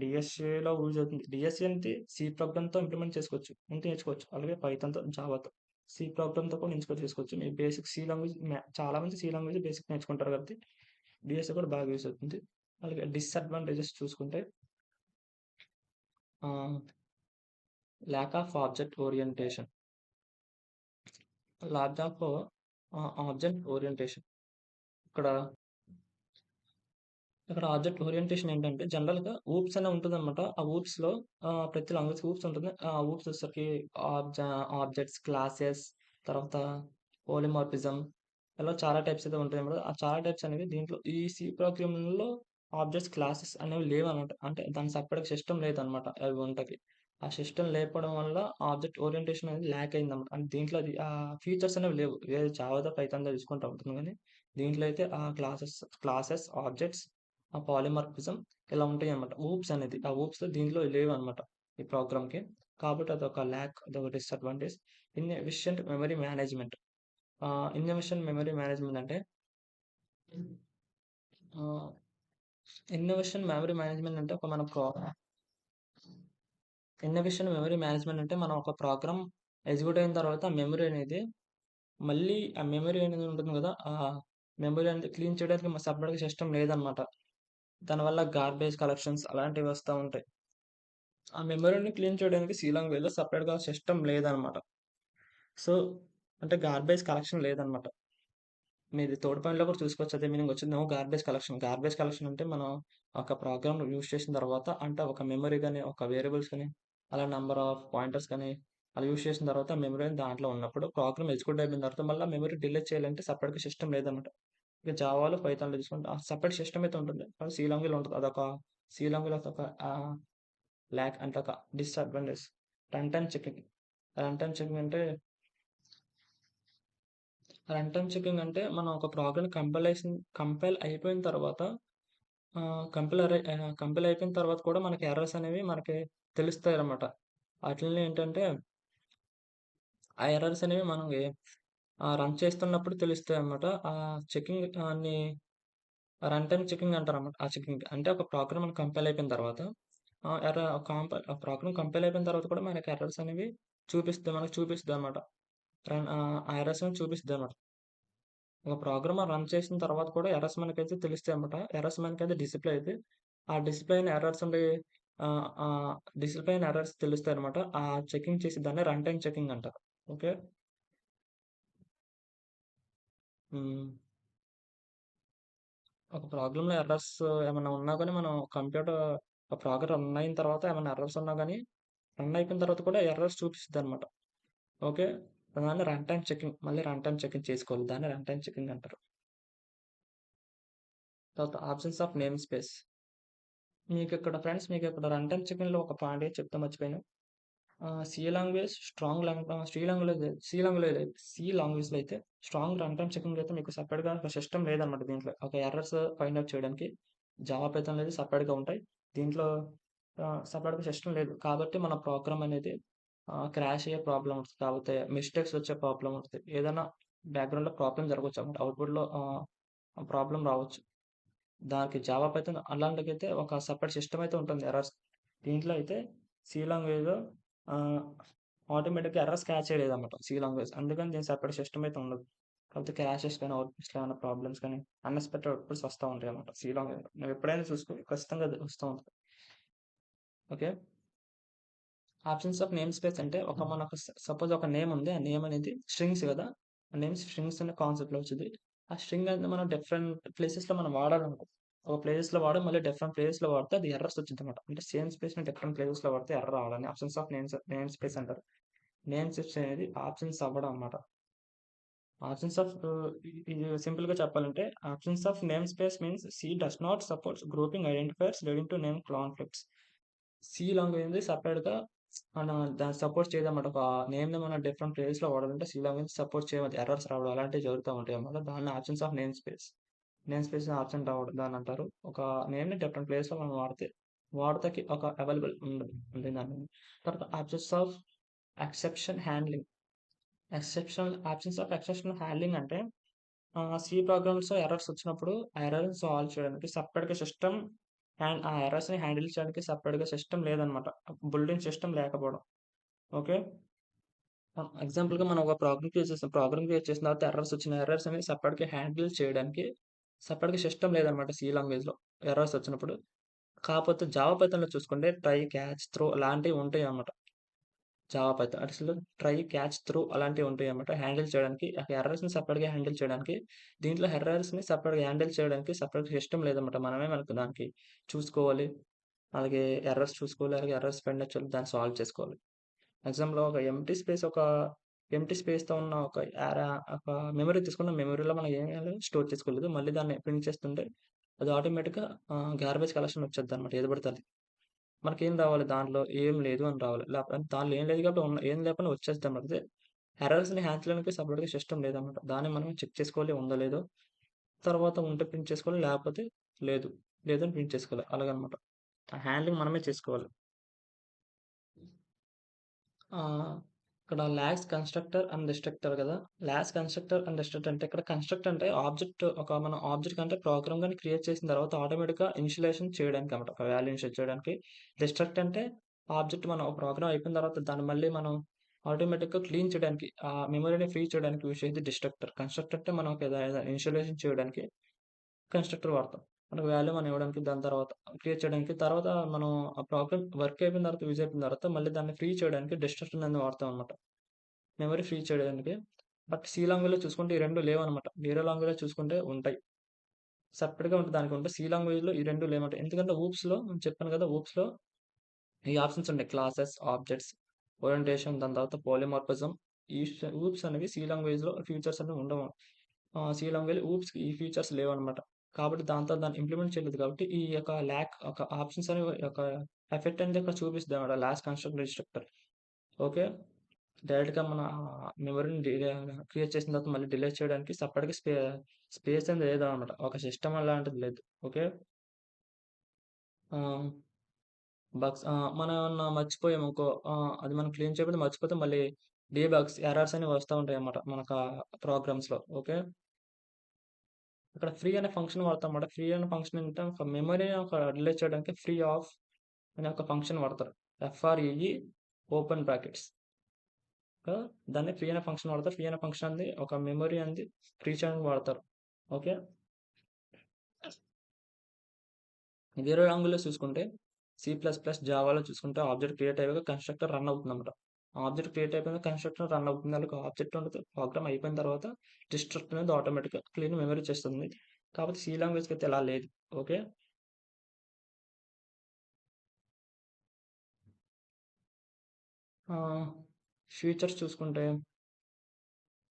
డిఎస్ఏలో యూజ్ అవుతుంది. డిఎస్ఏ అంటే సి ప్రోగ్రామ్తో ఇంప్లిమెంట్ చేసుకోవచ్చు, అంటే నేర్చుకోవచ్చు. అలాగే పైథాన్తో, జావాతో, సి ప్రోగ్రామ్తో కూడా ఇన్స్పైర్ చేసుకోవచ్చు. మీ బేసిక్ సి లాంగ్వేజ్, చాలా మంది సి లాంగ్వేజ్ బేసిక్ నేర్చుకుంటారు కాబట్టి డిఎస్ఏ కూడా బాగా యూస్ అవుతుంది. అలాగే డిస్అడ్వాంటేజెస్ చూసుకుంటే lack of object orientation, lack of object orientation. ఇక్కడ ఇక్కడ ఆబ్జెక్ట్ ఓరియంటేషన్ ఏంటంటే జనరల్గా ఊప్స్ అనే ఉంటుంది అనమాట. ఆ ఊప్స్లో ప్రతి లాంగ్వేజ్ ఊప్స్ ఉంటుంది. ఆ ఊప్స్ వచ్చేసరికి ఆబ్జెక్ట్స్, క్లాసెస్, తర్వాత పోలిమార్ఫిజం, ఇలా చాలా టైప్స్ అయితే ఉంటాయి అన్నమాట. ఆ చాలా టైప్స్ అనేవి దీంట్లో ఈ సి ప్రోగ్రామింగ్లో ఆబ్జెక్ట్స్, క్లాసెస్ అనేవి లేవు అనమాట. అంటే దాని సపరేట్ సిస్టమ్ లేదనమాట అవి ఉంటాయి. ఆ సిస్టమ్ లేకపోవడం వల్ల ఆబ్జెక్ట్ ఓరియంటేషన్ అనేది ల్యాక్ అయిందన్నమాట. అంటే దీంట్లో అది ఆ ఫీచర్స్ అనేవి లేవు, వేరే జావాతో పైథాన్తో చూసుకుంటూ ఉంటుంది. కానీ దీంట్లో అయితే ఆ క్లాసెస్, ఆబ్జెక్ట్స్, ఆ పాలిమార్ఫిజం ఇలా ఉంటాయి అన్నమాట. ఊప్స్ అనేది, ఆ ఊప్స్ దీంట్లో లేవు అనమాట ఈ ప్రోగ్రామ్కి. కాబట్టి అదొక అదొక disadvantage. Inefficient memory management. Inefficient memory management అంటే ఇన్నోవేషన్ మెమరీ మేనేజ్మెంట్ అంటే ఒక మన ఇన్నోవేషన్ మెమరీ మేనేజ్మెంట్ అంటే మనం ఒక ప్రోగ్రామ్ ఎగ్జిక్యూట్ అయిన తర్వాత మెమరీ అనేది మళ్ళీ ఆ మెమరీ అనేది ఉంటుంది కదా, ఆ మెమరీ అనేది క్లీన్ చేయడానికి సపరేట్గా సిస్టమ్ లేదనమాట. దానివల్ల గార్బేజ్ కలెక్షన్స్ అలాంటివి వస్తూ ఉంటాయి. ఆ మెమరీని క్లీన్ చేయడానికి సి లాంగ్వేజ్లో సపరేట్గా సిస్టమ్ లేదనమాట. సో అంటే గార్బేజ్ కలెక్షన్ లేదనమాట. మీరు థర్డ్ పాయింట్లో కూడా చూసుకోవచ్చు, అదే మీనింగ్ వచ్చింది. No garbage collection. Garbage collection అంటే మనం ఒక ప్రోగ్రామ్ యూస్ చేసిన తర్వాత, అంటే ఒక మెమరీ కానీ, ఒక వేరియబుల్స్ కానీ, అలా నెంబర్ ఆఫ్ పాయింటర్స్ కానీ అలా యూస్ చేసిన తర్వాత మెమరీ దాంట్లో ఉన్నప్పుడు ప్రోగ్రామ్ ఎగ్జిక్యూట్ అయిపోయిన తర్వాత మళ్ళీ మెమరీ డిలీట్ చేయాలంటే సపరేట్గా సిస్టమ్ లేదన్నమాట. ఇక జావాలో, పైథాన్లో చూసుకుంటే ఆ సపరేట్ సిస్టమ్ అయితే ఉంటుంది, అది సి లాంగ్వేజ్లో ఉంటుంది. అదొక సి లాంగ్వేజ్లో ఒక ల్యాక్ అంటే ఒక disadvantage. Run time checking. Run time checking అంటే రన్ టైమ్ చెకింగ్ అంటే మనం ఒక ప్రోగ్రామ్ కంపైల్ అయిపోయిన తర్వాత కంపైల్ అయిపోయిన తర్వాత కూడా మనకి ఎర్రర్స్ అనేవి మనకి తెలుస్తాయన్నమాట. ఆటిల్ని ఏంటంటే ఆ ఎర్రర్స్ అనేవి మనకి రన్ చేస్తున్నప్పుడు తెలుస్తాయన్నమాట. చెకింగ్ రన్ టైమ్ చెకింగ్ అంటారన్నమాట. ఆ చెకింగ్ అంటే ఒక ప్రోగ్రామ్ మనకు కంపైల్ అయిపోయిన తర్వాత ఆ ప్రోగ్రామ్ కంపైల్ అయిపోయిన తర్వాత కూడా మనకి ఎర్రర్స్ అనేవి మనకు చూపిస్తదన్నమాట. ఆ ఎర్రర్స్ అనేవి చూపిస్తదన్నమాట. ఒక ప్రోగ్రామ్ రన్ చేసిన తర్వాత కూడా ఎర్రర్స్ మనకైతే తెలుస్తాయన్నమాట. ఎర్రర్స్ మనకైతే డిస్‌ప్లే అయితే ఆ డిస్‌ప్లే అయిన ఎర్రర్స్ ఉండి డిస్‌ప్లే అయిన ఎర్రర్స్ తెలుస్తాయన్నమాట. ఆ చెకింగ్ చేసి దాన్ని రన్ టైమ్ చెకింగ్ అంటారు. ఓకే. హ్మ్. ఒక ప్రోగ్రామ్‌లో ఎర్రర్స్ ఏమన్నా ఉన్నా గాని మనం ఒక ప్రోగ్రామ్ రన్ అయిన తర్వాత ఏమన్నా ఎర్రర్స్ ఉన్నా గాని రన్ అయిపోయిన తర్వాత కూడా ఎర్రర్స్ చూపిస్తదన్నమాట. ఓకే. దాన్ని రన్ టైమ్ చెకింగ్ మళ్ళీ రన్ టైమ్ చెకింగ్ చేసుకోవాలి. దాన్ని రన్ టైమ్ చెకింగ్ అంటారు. తర్వాత ఆబ్సెన్స్ ఆఫ్ నేమ్ స్పేస్. మీకిక్కడ రన్ టైమ్ చెకింగ్‌లో ఒక పాయింట్ ఏది చెప్తా మర్చిపోయాను. C language, strong long C లాంగ్వేజ్‌లో అయితే స్ట్రాంగ్ రన్ టైమ్ చెకింగ్ అయితే మీకు సెపరేట్‌గా ఒక సిస్టమ్ లేదన్నమాట దీంట్లో. ఒక ఎర్రర్స్ ఫైండ్ ఔట్ చేయడానికి జావా, పైథాన్ అనేది సెపరేట్‌గా ఉంటాయి. దీంట్లో సెపరేట్‌గా సిస్టమ్ లేదు. కాబట్టి మన ప్రోగ్రామ్ అనేది క్రాష్ అయ్యే ప్రాబ్లమ్ ఉంటది. కాకపోతే మిస్టేక్స్ వచ్చే ప్రాబ్లమ్ ఉంటది. ఏదైనా బ్యాక్‌గ్రౌండ్‌లో ప్రాబ్లమ్ జరగొచ్చన్నమాట. అవుట్‌పుట్‌లో ప్రాబ్లమ్ రావచ్చు. దానికి జావా, పైథాన్ అలాంటికైతే ఒక సెపరేట్ సిస్టమ్ అయితే ఉంటుంది ఎర్రర్స్. దీంట్లో అయితే సి లాంగ్వేజ్‌లో ఆహ్, ఆటోమేటిక్‌గా ఎర్రర్స్ క్యాచ్ చేయలేదన్నమాట సి లాంగ్వేజ్. అందుకని దీనికి సెపరేట్ సిస్టమ్ అయితే ఉండదు. కాకపోతే క్రాషెస్ కానీ, అవుట్‌పుట్స్‌లో ఏమైనా ప్రాబ్లమ్స్ కానీ, అన్‌ఎక్స్‌పెక్టెడ్ అవుట్‌పుట్స్ వస్తా ఉంటాయన్నమాట సి లాంగ్వేజ్‌లో. నువ్వెప్పుడైనా చూసుకో ఖచ్చితంగా అది వస్తూ ఉంటది. Okay. Absence of name space అంటే మనకు సపోజ్ ఒక నేమ్ ఉంది. ఆ నేమ్ అనేది స్ట్రింగ్స్ గదా! ఆ నేమ్ స్ట్రింగ్స్ అనే కాన్సెప్ట్‌లో వచ్చింది. ఆ స్ట్రింగ్ అనేది మనం డిఫరెంట్ ప్లేసెస్‌లో మనం వాడాలనుకో ఒక ప్లేసెస్‌లో వాడి మళ్ళీ డిఫరెంట్ ప్లేసెస్‌లో వాడితే అది ఎర్రర్స్ వచ్చిద్దనమాట. అంటే సేమ్ స్పేస్‌ని డిఫరెంట్ ప్లేసెస్‌లో వాడితే ఎర్రర్ రావాలని ఆబ్సెన్స్ ఆఫ్ నేమ్ స్పేస్ అంటారు. నేమ్ స్పేస్ అనేది ఆబ్సెన్స్ అవ్వడం అన్నమాట. ఆబ్సెన్స్ ఆఫ్ ఇది సింపుల్‌గా చెప్పాలంటే absence of name space means C does not supports grouping identifiers leading to name conflicts. C language అనేది సెపరేట్‌గా దాన్ని సపోర్ట్ చేయదన్నమాట. ఒక నేమ్‌ని మనం డిఫరెంట్ ప్లేస్‌లో వాడాలంటే సి లాంగ్వేజ్ సపోర్ట్ చేయదు. ఎర్రర్స్ రావడం అలాంటివి జరుగుతా ఉంటాయన్నమాట. దాన్ని absence of name space. Name space absent అవ్వడం దాన్నంటారు. ఒక నేమ్‌ని డిఫరెంట్ ప్లేస్‌లో మనం వాడతకి ఒక అవైలబుల్ ఉండదు. అంటే దాన్ని తర్వాత ఆబ్సెన్స్ ఆఫ్ ఎక్సెప్షనల్ హ్యాండ్లింగ్ అంటే సి ప్రోగ్రామ్స్‌లో ఎర్రర్స్ వచ్చినప్పుడు ఆ ఎర్రర్‌ని సాల్వ్ చేయడానికి సెపరేట్‌గా సిస్టమ్ ఆ ఎర్రర్స్‌ని హ్యాండిల్ చేయడానికి సెపరేట్‌గా సిస్టమ్ లేదనమాట. బిల్ట్ ఇన్ సిస్టమ్ లేకపోవడం. ఓకే. ఎగ్జాంపుల్‌గా మనం ఒక ప్రోగ్రామ్ క్రియేట్ చేసాం. ప్రోగ్రామ్ క్రియేట్ చేసిన తర్వాత ఎర్రర్స్ వచ్చినాయి. ఎర్రర్స్ అనేవి సెపరేట్‌గా హ్యాండిల్ చేయడానికి సెపరేట్‌గా సిస్టమ్ లేదనమాట సి లాంగ్వేజ్‌లో ఎర్రర్స్ వచ్చినప్పుడు. కాపోతే జావా, పైథాన్‌లో చూసుకుంటే ట్రై, క్యాచ్, త్రో అలాంటివి ఉంటాయన్నమాట. జావా, పైథాన్ అసలు ట్రై, క్యాచ్, త్రో అలాంటివి ఉంటాయన్నమాట. హ్యాండిల్ చేయడానికి ఎర్రర్స్‌ని సెపరేట్‌గా హ్యాండిల్ చేయడానికి. దీంట్లో ఎర్రర్స్‌ని సెపరేట్‌గా హ్యాండిల్ చేయడానికి సెపరేట్ సిస్టమ్ లేదన్నమాట. మనకు దానికి చూసుకోవాలి. అలాగే ఎర్రర్స్ చూసుకోవాలి. అలాగే ఎర్రర్స్ పడినచో దాన్ని సాల్వ్ చేసుకోవాలి. ఎగ్జాంపుల్‌లో ఎంప్టీ స్పేస్‌తో ఉన్న ఒక మెమరీ తీసుకున్న మెమరీలో మనం ఏం చేయాలి స్టోర్ చేసుకోలేదు. మళ్ళీ దాన్ని ప్రింట్ చేస్తుంటే అది ఆటోమేటిక్‌గా గార్బేజ్ కలెక్షన్ వచ్చేద్దన్నమాట. ఏది పడితే అది. మనకేం రావాలి దాంట్లో ఏం లేదు అని రావాలి. లేకపోతే దాంట్లో ఏం లేదు కాబట్టి ఏం లేకపోయినా వచ్చేద్దన్నమాట. అదే ఎర్రర్స్‌ని హ్యాండిల్ చేయడానికి సెపరేట్‌గా సిస్టమ్ లేదన్నమాట. దాన్ని మనం చెక్ చేసుకోవాలి ఉందో లేదో. తర్వాత ఉంటే ప్రింట్ చేసుకోవాలి. లేకపోతే లేదు. లేదని ప్రింట్ చేసుకోవాలి. అలాగనమాట. ఆ హ్యాండ్లింగ్ మనమే చేసుకోవాలి. ఆ! ఇక్కడ కన్‌స్ట్రక్టర్ అండ్ డిస్ట్రక్టర్ గదా! కన్‌స్ట్రక్టర్ అండ్ డిస్ట్రక్టర్ అంటే ఇక్కడ కన్‌స్ట్రక్ట్ అంటే మనం ఆబ్జెక్ట్ కంటే ప్రోగ్రామ్ గాని క్రియేట్ చేసిన తర్వాత ఆటోమేటిక్‌గా ఇనిషియలైజేషన్ చేయడానికన్నమాట. ఒక వాల్యూ ఇనిషియేట్ చేయడానికి. డిస్ట్రక్ట్ అంటే ఆబ్జెక్ట్ మనం ఒక ప్రోగ్రామ్ అయిపోయిన తర్వాత దాన్ని మళ్ళీ మనం ఆటోమేటిక్‌గా క్లీన్ చేయడానికి మెమరీని ఫ్రీ చేయడానికి యూజ్ చేసేది డిస్ట్రక్టర్. కన్‌స్ట్రక్ట్ అంటే మనం ఏదైనా ఇనిషియలైజేషన్ చేయడానికి కన్‌స్ట్రక్టర్ వాడతాం. మనకు వాల్యూ మనం ఇవ్వడానికి దాని తర్వాత క్రియేట్ చేయడానికి. తర్వాత మనం ఆ ప్రోగ్రామ్ వర్క్ అయిపోయిన తర్వాత యూజ్ అయిపోయిన తర్వాత మళ్ళీ దాన్ని ఫ్రీ చేయడానికి డిస్ట్రక్టర్ అనేది వాడతామన్నమాట. మెమరీ ఫ్రీ చేయడానికి. బట్ సి లాంగ్వేజ్‌లో చూసుకుంటే ఈ 2 లేవనమాట. వేరే లాంగ్వేజ్‌లో చూసుకుంటే ఉంటాయి. సెపరేట్‌గా ఉంటది దానికుంటాయి. సి లాంగ్వేజ్‌లో ఈ 2 లేవన్నమాట. ఎందుకంటే ఊప్స్‌లో నేను చెప్పాను కదా! ఊప్స్‌లో ఈ ఆప్షన్స్ ఉంటాయి. క్లాసెస్, ఆబ్జెక్ట్స్, ఓరియంటేషన్ దాని తర్వాత పాలిమార్ఫిజం. ఊప్స్ అనేవి సి లాంగ్వేజ్‌లో ఫీచర్స్ అనేవి ఉండవు. సి లాంగ్వేజ్‌లో ఊప్స్‌కి ఈ ఫీచర్స్ లేవన్నమాట. కాబట్టి దాన్ని ఇంప్లిమెంట్ చేయలేదు కాబట్టి ఈ యొక్క ఒక ఆప్షన్స్ అనేవి ఒక ఎఫెక్ట్ అనేది ఇక్కడ చూపిస్తదన్నమాట. Constructor, destructor. ఓకే. డైరెక్ట్‌గా మన మెమరీని క్రియేట్ చేసిన తర్వాత మళ్ళీ డిలీట్ చేయడానికి సెపరేట్‌గా స్పేస్ అనేది లేదనమాట. ఒక సిస్టమ్ అలాంటిది లేదు. ఓకే. ఆహ్, మనం ఏమన్నా మర్చిపోయామనుకో, అది మనం క్లీన్ చేయకపోతే మర్చిపోతే మళ్ళీ డీబగ్స్, ఎర్రర్స్ అనేవి వస్తా ఉంటాయన్నమాట మనకా ప్రోగ్రామ్స్‌లో. ఓకే. ఇక్కడ ఫ్రీ అనే ఫంక్షన్ వాడతామన్నమాట. ఫ్రీ అనే ఫంక్షన్ ఏంటంటే ఒక మెమరీని డిలీట్ చేయడానికి ఫ్రీ ఆఫ్ అనే ఒక ఫంక్షన్ వాడతారు. ఎఫ్ఆర్‌ఈఈ ఓపెన్ బ్రాకెట్స్. దాన్ని ఫ్రీ అనే ఫంక్షన్ వాడతారు. ఫ్రీ అనే ఫంక్షన్ అనేది ఒక మెమరీ అనేది ఫ్రీ చేయడానికి వాడతారు. ఓకే. వేరే లాంగ్వేజ్‌లో చూసుకుంటే సి++, జావాలో చూసుకుంటే ఆబ్జెక్ట్ క్రియేట్ అయ్యాక కన్‌స్ట్రక్టర్ రన్ అవుతుందన్నమాట. ఆబ్జెక్ట్ క్రియేట్ అయిపోయింది, కన్‌స్ట్రక్టర్ రన్ అవుతుంది. అలాగే ఆబ్జెక్ట్ అనేది ప్రోగ్రామ్ అయిపోయిన తర్వాత డిస్ట్రక్ట్ అనేది ఆటోమేటిక్‌గా క్లీన్ మెమరీ చేస్తుంది. కాకపోతే సి లాంగ్వేజ్‌కి అయితే అలా లేదు. ఓకే. ఆహ్, ఫీచర్స్ చూసుకుంటే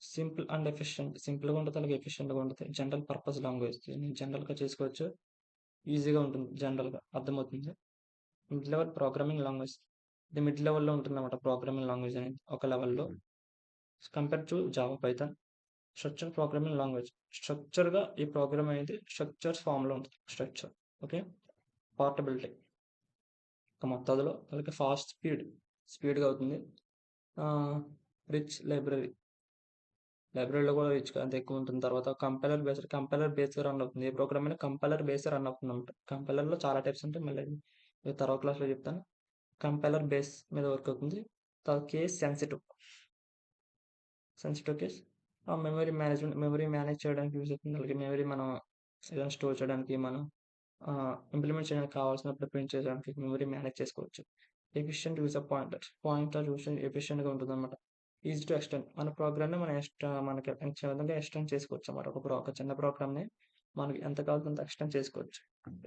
సింపుల్ అండ్ ఎఫిషియంట్. సింపుల్‌గా ఉంటది, అలాగే ఎఫిషియంట్‌గా ఉంటది. General purpose language. దీన్ని జనరల్‌గా చేసుకోవచ్చు. ఈజీగా ఉంటుంది. జనరల్‌గా అర్థమవుతుంది. Mid level programming language. ఇది మిడ్ లెవెల్‌లో ఉంటుందన్నమాట ప్రోగ్రామింగ్ లాంగ్వేజ్ అనేది ఒక లెవెల్‌లో. Compare to Java, Python. Structure programming language. స్ట్రక్చర్‌గా ఈ ప్రోగ్రామ్ అనేది స్ట్రక్చర్స్ ఫామ్‌లో ఉంటుంది. స్ట్రక్చర్. ఓకే. పోర్టబిలిటీ. ఒక మొత్తాదులో అలాగే స్పీడ్‌గా అవుతుంది. రిచ్ లైబ్రరీలో కూడా రిచ్‌గా అంత ఎక్కువ ఉంటుంది. తర్వాత కంపైలర్ బేస్డ్ రన్ అవుతుంది. ఏ ప్రోగ్రామ్ అయినా కంపైలర్ బేస్డ్ రన్ అవుతుందన్నమాట. కంపైలర్‌లో చాలా టైప్స్ ఉంటాయి. మళ్ళీ అది తర్వాత క్లాస్‌లో చెప్తాను. కంపైలర్ బేస్ మీద వర్క్ అవుతుంది. తర్వాత case sensitive case. Memory manage చేయడానికి యూజ్ అవుతుంది. అలాగే మెమరీ మనం ఏదైనా స్టోర్ చేయడానికి, మనం ఇంప్లిమెంట్ చేయడానికి కావాల్సినప్పుడు ప్రింట్ చేయడానికి మెమరీ మేనేజ్ చేసుకోవచ్చు. Efficient use of pointer use ఎఫిషియంట్‌గా ఉంటుందన్నమాట. Easy to extend. మన ప్రోగ్రామ్‌ని మనం మనకి నచ్చిన విధంగా ఎక్స్టెండ్ చేసుకోవచ్చు అన్నమాట. ఒక చిన్న ప్రోగ్రామ్‌ని మనకి ఎంత కావాలో అంత ఎక్స్టెండ్ చేసుకోవచ్చు.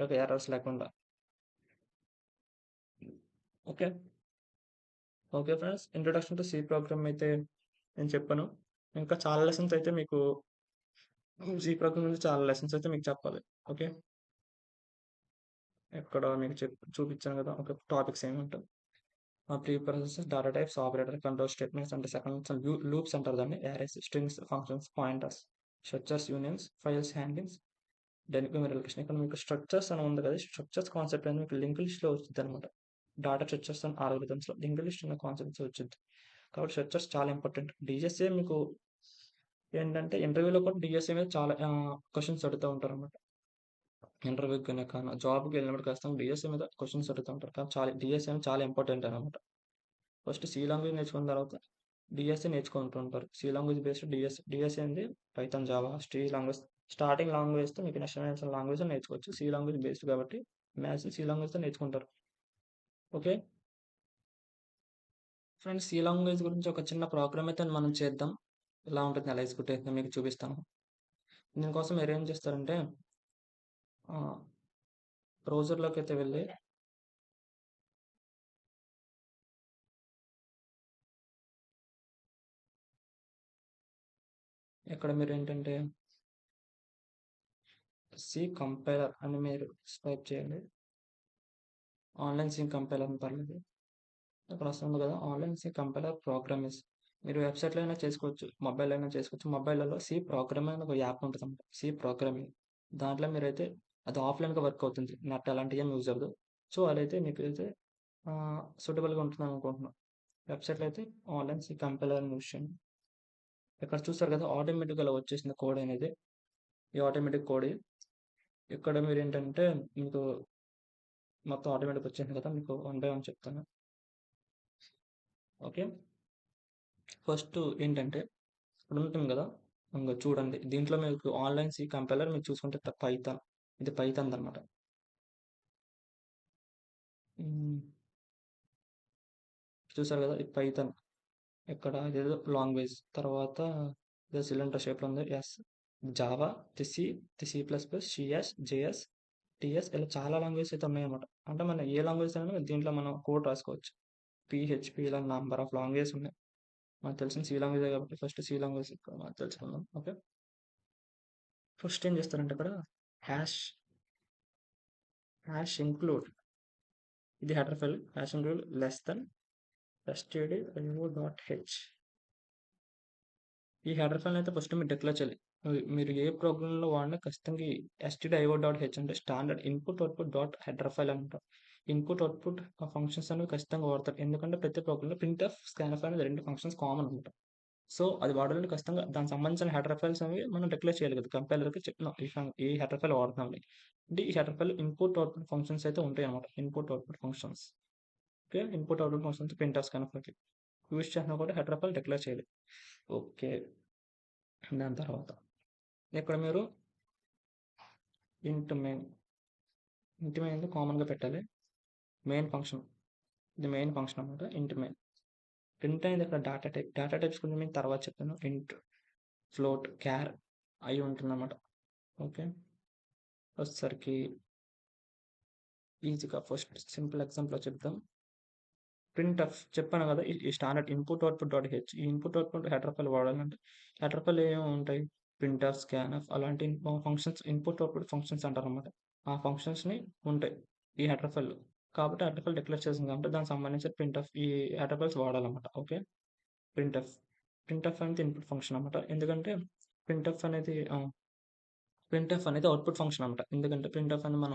ఒక ఎర్రర్స్ లేకుండా. Okay. Okay friends. Introduction to C program అయితే నేను చెప్పాను. ఇంకా చాలా లెసన్స్ అయితే మీకు సి ప్రోగ్రామ్ నుంచి చాలా లెసన్స్ అయితే మీకు చెప్పాలి. ఓకే. ఇక్కడ మీకు చూపించాను కదా! ఒక టాపిక్స్ ఏముంటాయి. Pre processes, data types, operator, control statements అంటే సెకండ్స్, లూప్స్ అంటారు దాన్ని. Arrays, strings, functions, pointers, structures, unions, files handlings, dynamic memory location. ఇక్కడ మీకు స్ట్రక్చర్స్ అని ఉంది కదా! స్ట్రక్చర్స్ కాన్సెప్ట్ అనేది మీకు లింక్ లిస్ట్‌లో వచ్చింది అనమాట. డేటా స్ట్రక్చర్స్ అండ్ ఆల్గోరిథమ్స్‌లో లింక్ లిస్ట్ అనే కాన్సెప్ట్స్ వచ్చింది. కాబట్టి స్ట్రక్చర్స్ చాలా ఇంపార్టెంట్. డీఎస్ఏ మీకు ఏంటంటే ఇంటర్వ్యూలో కూడా డీఎస్ఏ మీద చాలా క్వెషన్స్ అడుగుతూ ఉంటారన్నమాట. ఇంటర్వ్యూకి కానీ జాబ్‌కి వెళ్ళినప్పుడు ఖచ్చితంగా డీఎస్ఏ మీద క్వెషన్స్ అడుగుతూ ఉంటారు. కానీ డీఎస్ఏ అనేది చాలా ఇంపార్టెంట్ అనమాట. ఫస్ట్ సి లాంగ్వేజ్ నేర్చుకున్న తర్వాత డిఎస్ఏ నేర్చుకుంటూ ఉంటారు. సి లాంగ్వేజ్ బేస్డ్ డిఎస్ఏ అనేది పైథాన్, జావా, లాంగ్వేజ్. స్టార్టింగ్ లాంగ్వేజ్తో మీకు నెక్స్ట్ లాంగ్వేజ్ నేర్చుకోవచ్చు. సి లాంగ్వేజ్ బేస్డ్ కాబట్టి మ్యాథ్స్ సి లాంగ్వేజ్తో నేర్చుకుంటారు. ఓకే ఫ్రెండ్స్, సి లాంగ్వేజ్ గురించి ఒక చిన్న ప్రోగ్రామ్ అయితే మనం చేద్దాం. ఎలా ఉంటుంది, ఎలా ఎగ్జిక్యూట్ అవుతుందో మీకు చూపిస్తాను. దీనికోసం మీరు ఏం చేస్తారంటే బ్రౌజర్లోకి అయితే వెళ్ళి ఇక్కడ మీరు ఏంటంటే సి కంపైలర్ అని మీరు టైప్ చేయండి. ఆన్లైన్ సి కంపైలర్ అని పర్లేదు. ఇక్కడ వస్తుంది కదా, ఆన్లైన్ సి కంపైలర్ ప్రోగ్రామింగ్స్. మీరు వెబ్సైట్లో అయినా చేసుకోవచ్చు, మొబైల్ అయినా చేసుకోవచ్చు. మొబైల్లో సి ప్రోగ్రామింగ్ అని ఒక యాప్ ఉంటుంది అన్నమాట. సి ప్రోగ్రామింగ్ దాంట్లో మీరైతే అది ఆఫ్లైన్గా వర్క్ అవుతుంది. నెట్ అలాంటివి ఏం యూజ్ అవ్వదు. సో అదైతే మీకు అయితే సూటబుల్గా ఉంటుంది అనుకుంటున్నాను. వెబ్సైట్లో అయితే ఆన్లైన్ సి కంపైలర్ అనే విషయం ఇక్కడ చూస్తారు కదా, ఆటోమేటిక్గా అలా వచ్చేసింది కోడ్ అనేది. ఈ ఆటోమేటిక్ కోడ్ ఇక్కడ మీరు ఏంటంటే మీకు మొత్తం ఆటోమేటిక్ వచ్చేసింది కదా, మీకు వన్ బై వన్ చెప్తాను. ఓకే. ఫస్ట్ ఏంటంటే ఇక్కడ ఉంటుంది కదా, ఇంక చూడండి దీంట్లో మీకు ఆన్లైన్ సి కంపైలర్ మీరు చూసుకుంటే పైథాన్. ఇది పైథాన్ అనమాట. చూసారు కదా, ఇది పైథాన్. ఇక్కడ ఇదేదో లాంగ్వేజ్ తర్వాత ఇదే సిలిండర్ షేప్లో ఉంది. ఎస్. జావా, సి++, సిఎస్, జేఎస్, టిఎస్ ఇలా చాలా లాంగ్వేజ్ అయితే ఉన్నాయన్నమాట. అంటే మనం ఏ లాంగ్వేజ్ అయినా దీంట్లో మనం కోడ్ రాసుకోవచ్చు. పిహెచ్పి ఇలా నంబర్ ఆఫ్ లాంగ్వేజ్ ఉన్నాయి. మనకు తెలిసిన సి లాంగ్వేజ్ కాబట్టి ఫస్ట్ సి లాంగ్వేజ్ మనం తెలుసుకుందాం. ఓకే. ఫస్ట్ ఏం చేస్తారంటే ఇక్కడ హ్యాష్ హ్యాష్ ఇంక్లూడ్, ఇది header file. Hash include less than stdio.h. ఈ హెడర్ ఫైల్ అయితే ఫస్ట్ మీరు డిక్లేర్ చేయాలి. మీరు ఏ ప్రోగ్రామ్లో వాడినా ఖచ్చితంగా ఈ stdio.h అంటే standard input output dot header file అంటారు. ఇన్పుట్ అవుట్పుట్ ఫంక్షన్స్ అనేవి ఖచ్చితంగా వాడతారు. ఎందుకంటే ప్రతి ప్రోగ్రామ్లో ప్రింట్ఎఫ్ స్కాన్ఎఫ్ అనేది 2 ఫంక్షన్స్ కామన్ అనమాట. సో అది వాడాలంటే ఖచ్చితంగా దానికి సంబంధించిన హెడర్ ఫైల్స్ అనేవి మనం డిక్లేర్ చేయాలి కదా, కంపైలర్కి చెప్తున్నాం ఈ హెడర్ ఫైల్ వాడుతున్నాం అంటే ఈ header file input output functions అయితే ఉంటాయి అనమాట. Input output functions, okay. Input output functions printf స్కాన్ఎఫ్కి యూజ్ చేసినా కూడా హెడర్ ఫైల్ డిక్లేర్ చేయాలి. ఓకే, దాని తర్వాత ఇక్కడ మీరు ఇంట్ మెయిన్ కామన్గా పెట్టాలి. మెయిన్ ఫంక్షన్, ఇది మెయిన్ ఫంక్షన్ అనమాట. ఇంట్ మెయిన్ ప్రింట్ అయింది. ఇక్కడ డేటా టైప్స్ గురించి నేను తర్వాత చెప్తాను. ఇంట్, ఫ్లోట్, క్యార్ అయి ఉంటుందన్నమాట. ఓకే, వచ్చేసరికి ఈజీగా ఫస్ట్ సింపుల్ ఎగ్జాంపుల్ చెప్తాం. ప్రింట్ఎఫ్ చెప్పాను కదా, ఈ standard input output dot H. ఈ ఇన్పుట్ అవుట్పుట్ హెడర్ ఫైల్ వాడాలంటే హెడర్ ఫైల్ ఏమేమి ఉంటాయి, ప్రింట్ఎఫ్, స్కాన్ఎఫ్ అలాంటి ఫంక్షన్స్ ఇన్పుట్ అవుట్పుట్ ఫంక్షన్స్ అంటారు అనమాట. ఆ ఫంక్షన్స్ని ఉంటాయి ఈ హెడర్ ఫైల్. కాబట్టి హెడర్ ఫైల్ డిక్లేర్ చేసింది కాబట్టి దానికి సంబంధించి ప్రింట్ఎఫ్ ఈ హెడర్ ఫైల్స్ వాడాలన్నమాట. ఓకే, ప్రింట్ఎఫ్ అనేది ఇన్పుట్ ఫంక్షన్ అనమాట. ఎందుకంటే ప్రింట్ఎఫ్ అనేది అవుట్పుట్ ఫంక్షన్ అనమాట. ఎందుకంటే ప్రింట్ఎఫ్ అనేది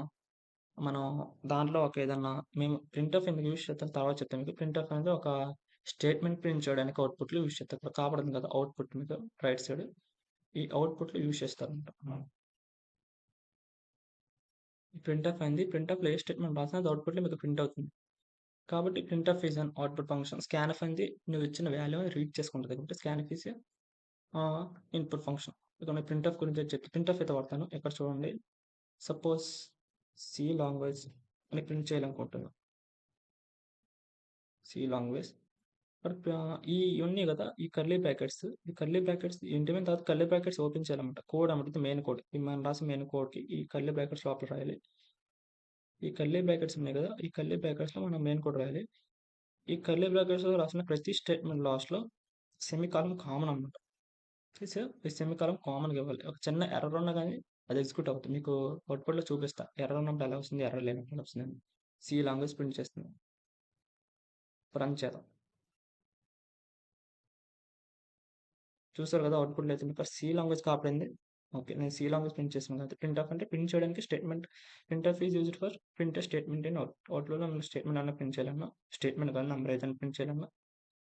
మనం దాంట్లో ఒక ఏదన్నా మేము ప్రింట్ఎఫ్ ఎందుకు యూజ్ చేస్తాం తర్వాత చెప్తాం మీకు. ప్రింట్ఎఫ్ అనేది ఒక స్టేట్మెంట్ ప్రింట్ చేయడానికి అవుట్పుట్లో యూజ్ చేస్తాం. ఇక్కడ కాబడుతుంది కదా అవుట్పుట్ మీకు రైట్ సైడ్, ఈ అవుట్పుట్లో యూజ్ చేస్తారనమాట. ప్రింట్ఎఫ్ అయింది, ప్రింట్ఎఫ్లో ఏ స్టేట్మెంట్ రాసినా అది అవుట్పుట్లో మీకు ప్రింట్ అవుతుంది. కాబట్టి printf is an output function. Scanf అనేది నువ్వు ఇచ్చిన వాల్యూ రీడ్ చేసుకుంటుంది కాబట్టి స్కాన్ఎఫ్ ఈజ్ ఇన్పుట్ ఫంక్షన్. ఇక్కడ నేను ప్రింట్ఎఫ్ గురించి చెప్తే ప్రింట్ఎఫ్ అయితే వాడతాను. ఇక్కడ చూడండి, సపోజ్ సి లాంగ్వేజ్ అని ప్రింట్ చేయాలనుకుంటున్నాను. సి లాంగ్వేజ్ ఈ ఉన్నాయి కదా, ఈ కర్లీ బ్రాకెట్స్ ఇంటి మీద తర్వాత కర్లీ బ్రాకెట్స్ ఓపెన్ చేయాలన్నమాట. కోడ్ అన్నమాట, మెయిన్ కోడ్. ఈ మనం రాసిన మెయిన్ కోడ్కి ఈ కర్లీ బ్రాకెట్స్ లోపల రాయాలి. ఈ కర్లీ బ్రాకెట్స్ ఉన్నాయి కదా, ఈ కర్లీ బ్రాకెట్స్లో మనం మెయిన్ కోడ్ రాయాలి. ఈ కర్లీ బ్రాకెట్స్లో రాసిన ప్రతి స్టేట్మెంట్ లాస్ట్లో సెమీకాలం కామన్ అనమాట. ఈ సెమీకాలం కామన్గా ఇవ్వాలి. ఒక చిన్న ఎర్రర్ ఉన్నా కానీ అది ఎగ్జిక్యూట్ అవుతుంది. మీకు అవుట్పుట్లో చూపిస్తా ఎర్రర్ ఉన్నప్పుడు ఎలా వస్తుంది, ఎర్రర్ లేనప్పుడు ఎలా వస్తుంది. సి లాంగ్వేజ్ ప్రింట్ చేస్తుంది. రన్ చేద్దాం. చూసారు కదా అవుట్పుట్లో అయితే మీకు సి లాంగ్వేజ్ కాపాడింది. ఓకే, నేను సి లాంగ్వేజ్ ప్రింట్ చేసాను కదా. ప్రింట్ఎఫ్ అంటే ప్రింట్ చేయడానికి statement. Printf is used for print statement in అవుట్లో మనం స్టేట్మెంట్ అన్న ప్రింట్ చేయాలన్నా, స్టేట్మెంట్ కానీ నెంబర్ ఏదైనా ప్రింట్ చేయాలన్నా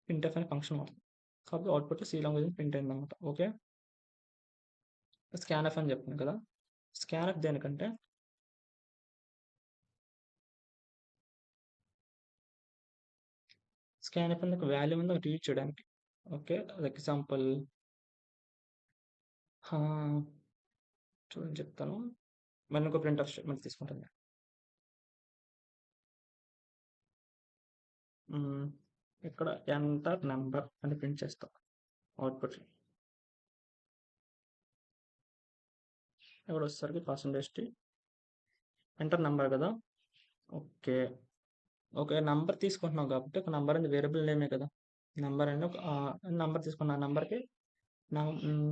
ప్రింట్ఎఫ్ అనే ఫంక్షన్ అవుతుంది. కాబట్టి అవుట్పుట్లో సి లాంగ్వేజ్ ప్రింట్ అయింది అనమాట. ఓకే, స్కాన్ఎఫ్ అని చెప్తున్నాను కదా. స్కాన్ఎఫ్ దేనికంటే స్కాన్ఎఫ్ అనేది ఒక వాల్యూ ఉంది రీడ్ చేయడానికి. ఓకే, ఎగ్జాంపుల్ చూడండి చెప్తాను. మనం ఒక ప్రింట్ఎఫ్ స్టేట్మెంట్ తీసుకుంటాను. ఇక్కడ ఎంటర్ నెంబర్ అని ప్రింట్ చేస్తాం అవుట్పుట్. ఇక్కడ వచ్చేసరికి పర్సంటేజ్ ఎంటర్ నెంబర్ కదా. ఓకే, నెంబర్ తీసుకుంటున్నాం కాబట్టి ఒక నెంబర్ అనేది వేరియబుల్ నేమే కదా. నెంబర్ అనేది ఒక నెంబర్ తీసుకున్న నెంబర్కి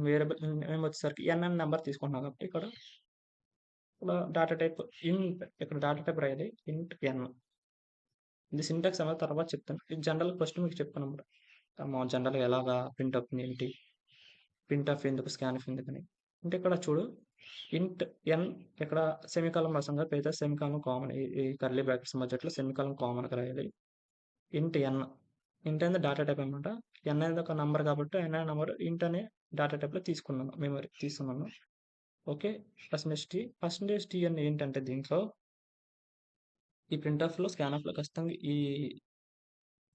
వేరియబుల్ నేమ్ వచ్చేసరికి ఎన్ అనే నెంబర్ తీసుకుంటున్నాం కాబట్టి ఇక్కడ డేటా టైప్ ఇంట్, ఇక్కడ డేటా టైప్ రాయాలి ఇంట్ ఎన్. ఇది సింటాక్స్ అనేది తర్వాత చెప్తాను. ఇది జనరల్ ఫస్ట్ మీకు చెప్పాను అన్నమాట. జనరల్గా ఎలాగా ప్రింట్ అవుతుంది ఏంటి, ప్రింట్ ఆఫ్ ఎందుకు, స్కాన్ఎఫ్ ఎందుకని. అంటే ఇక్కడ చూడు, ఇంట్ ఎన్ ఇక్కడ సెమీకాలం రాసాం కదా, అయితే సెమీకాలం కామన్. ఈ కర్లీ బ్రాకెట్స్ మధ్యలో సెమీకాలం కామన్గా రాయాలి. ఇంట్ ఎన్, ఇంట్ అనేది డేటా టైప్ అనమాట. ఎన్ అనేది ఒక నెంబర్ కాబట్టి ఎన్ అనే నెంబర్ ఇంట్ అనే డేటా టైప్లో తీసుకున్నాను, మెమరీ తీసుకున్నాను. ఓకే, పర్సంటేజ్ టీ అని ఏంటంటే దీంట్లో ఈ ప్రింట్ఎఫ్లో స్కాన్ఎఫ్లో ఖచ్చితంగా ఈ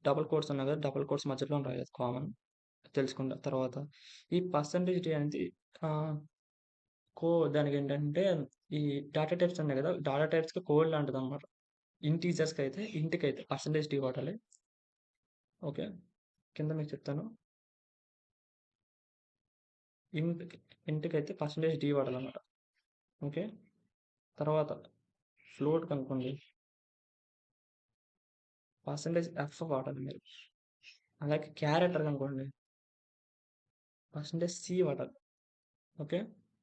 డబుల్ కోడ్స్ ఉన్నాయి కదా, డబుల్ కోడ్స్ మధ్యలో రాయాలి కామన్ తెలుసుకుంటా. తర్వాత ఈ పర్సంటేజ్ టీ అనేది దానికి ఏంటంటే ఈ డేటా టైప్స్ ఉన్నాయి కదా, డేటా టైప్స్కి కోడ్ లాంటిది అనమాట. ఇంటీజర్స్కి అయితే ఇంటికి అయితే పర్సంటేజ్ టీ వాడాలి. ఓకే, కింద మీకు చెప్తాను. ఇంటికి అయితే పర్సంటేజ్ డి వాడాలన్నమాట. ఓకే, తర్వాత ఫ్లోట్ కనుక్కోండి, పర్సంటేజ్ ఎఫ్ వాడాలి మీరు. అలాగే క్యారెక్టర్ కనుక్కోండి, పర్సంటేజ్ సి వాడాలి. ఓకే,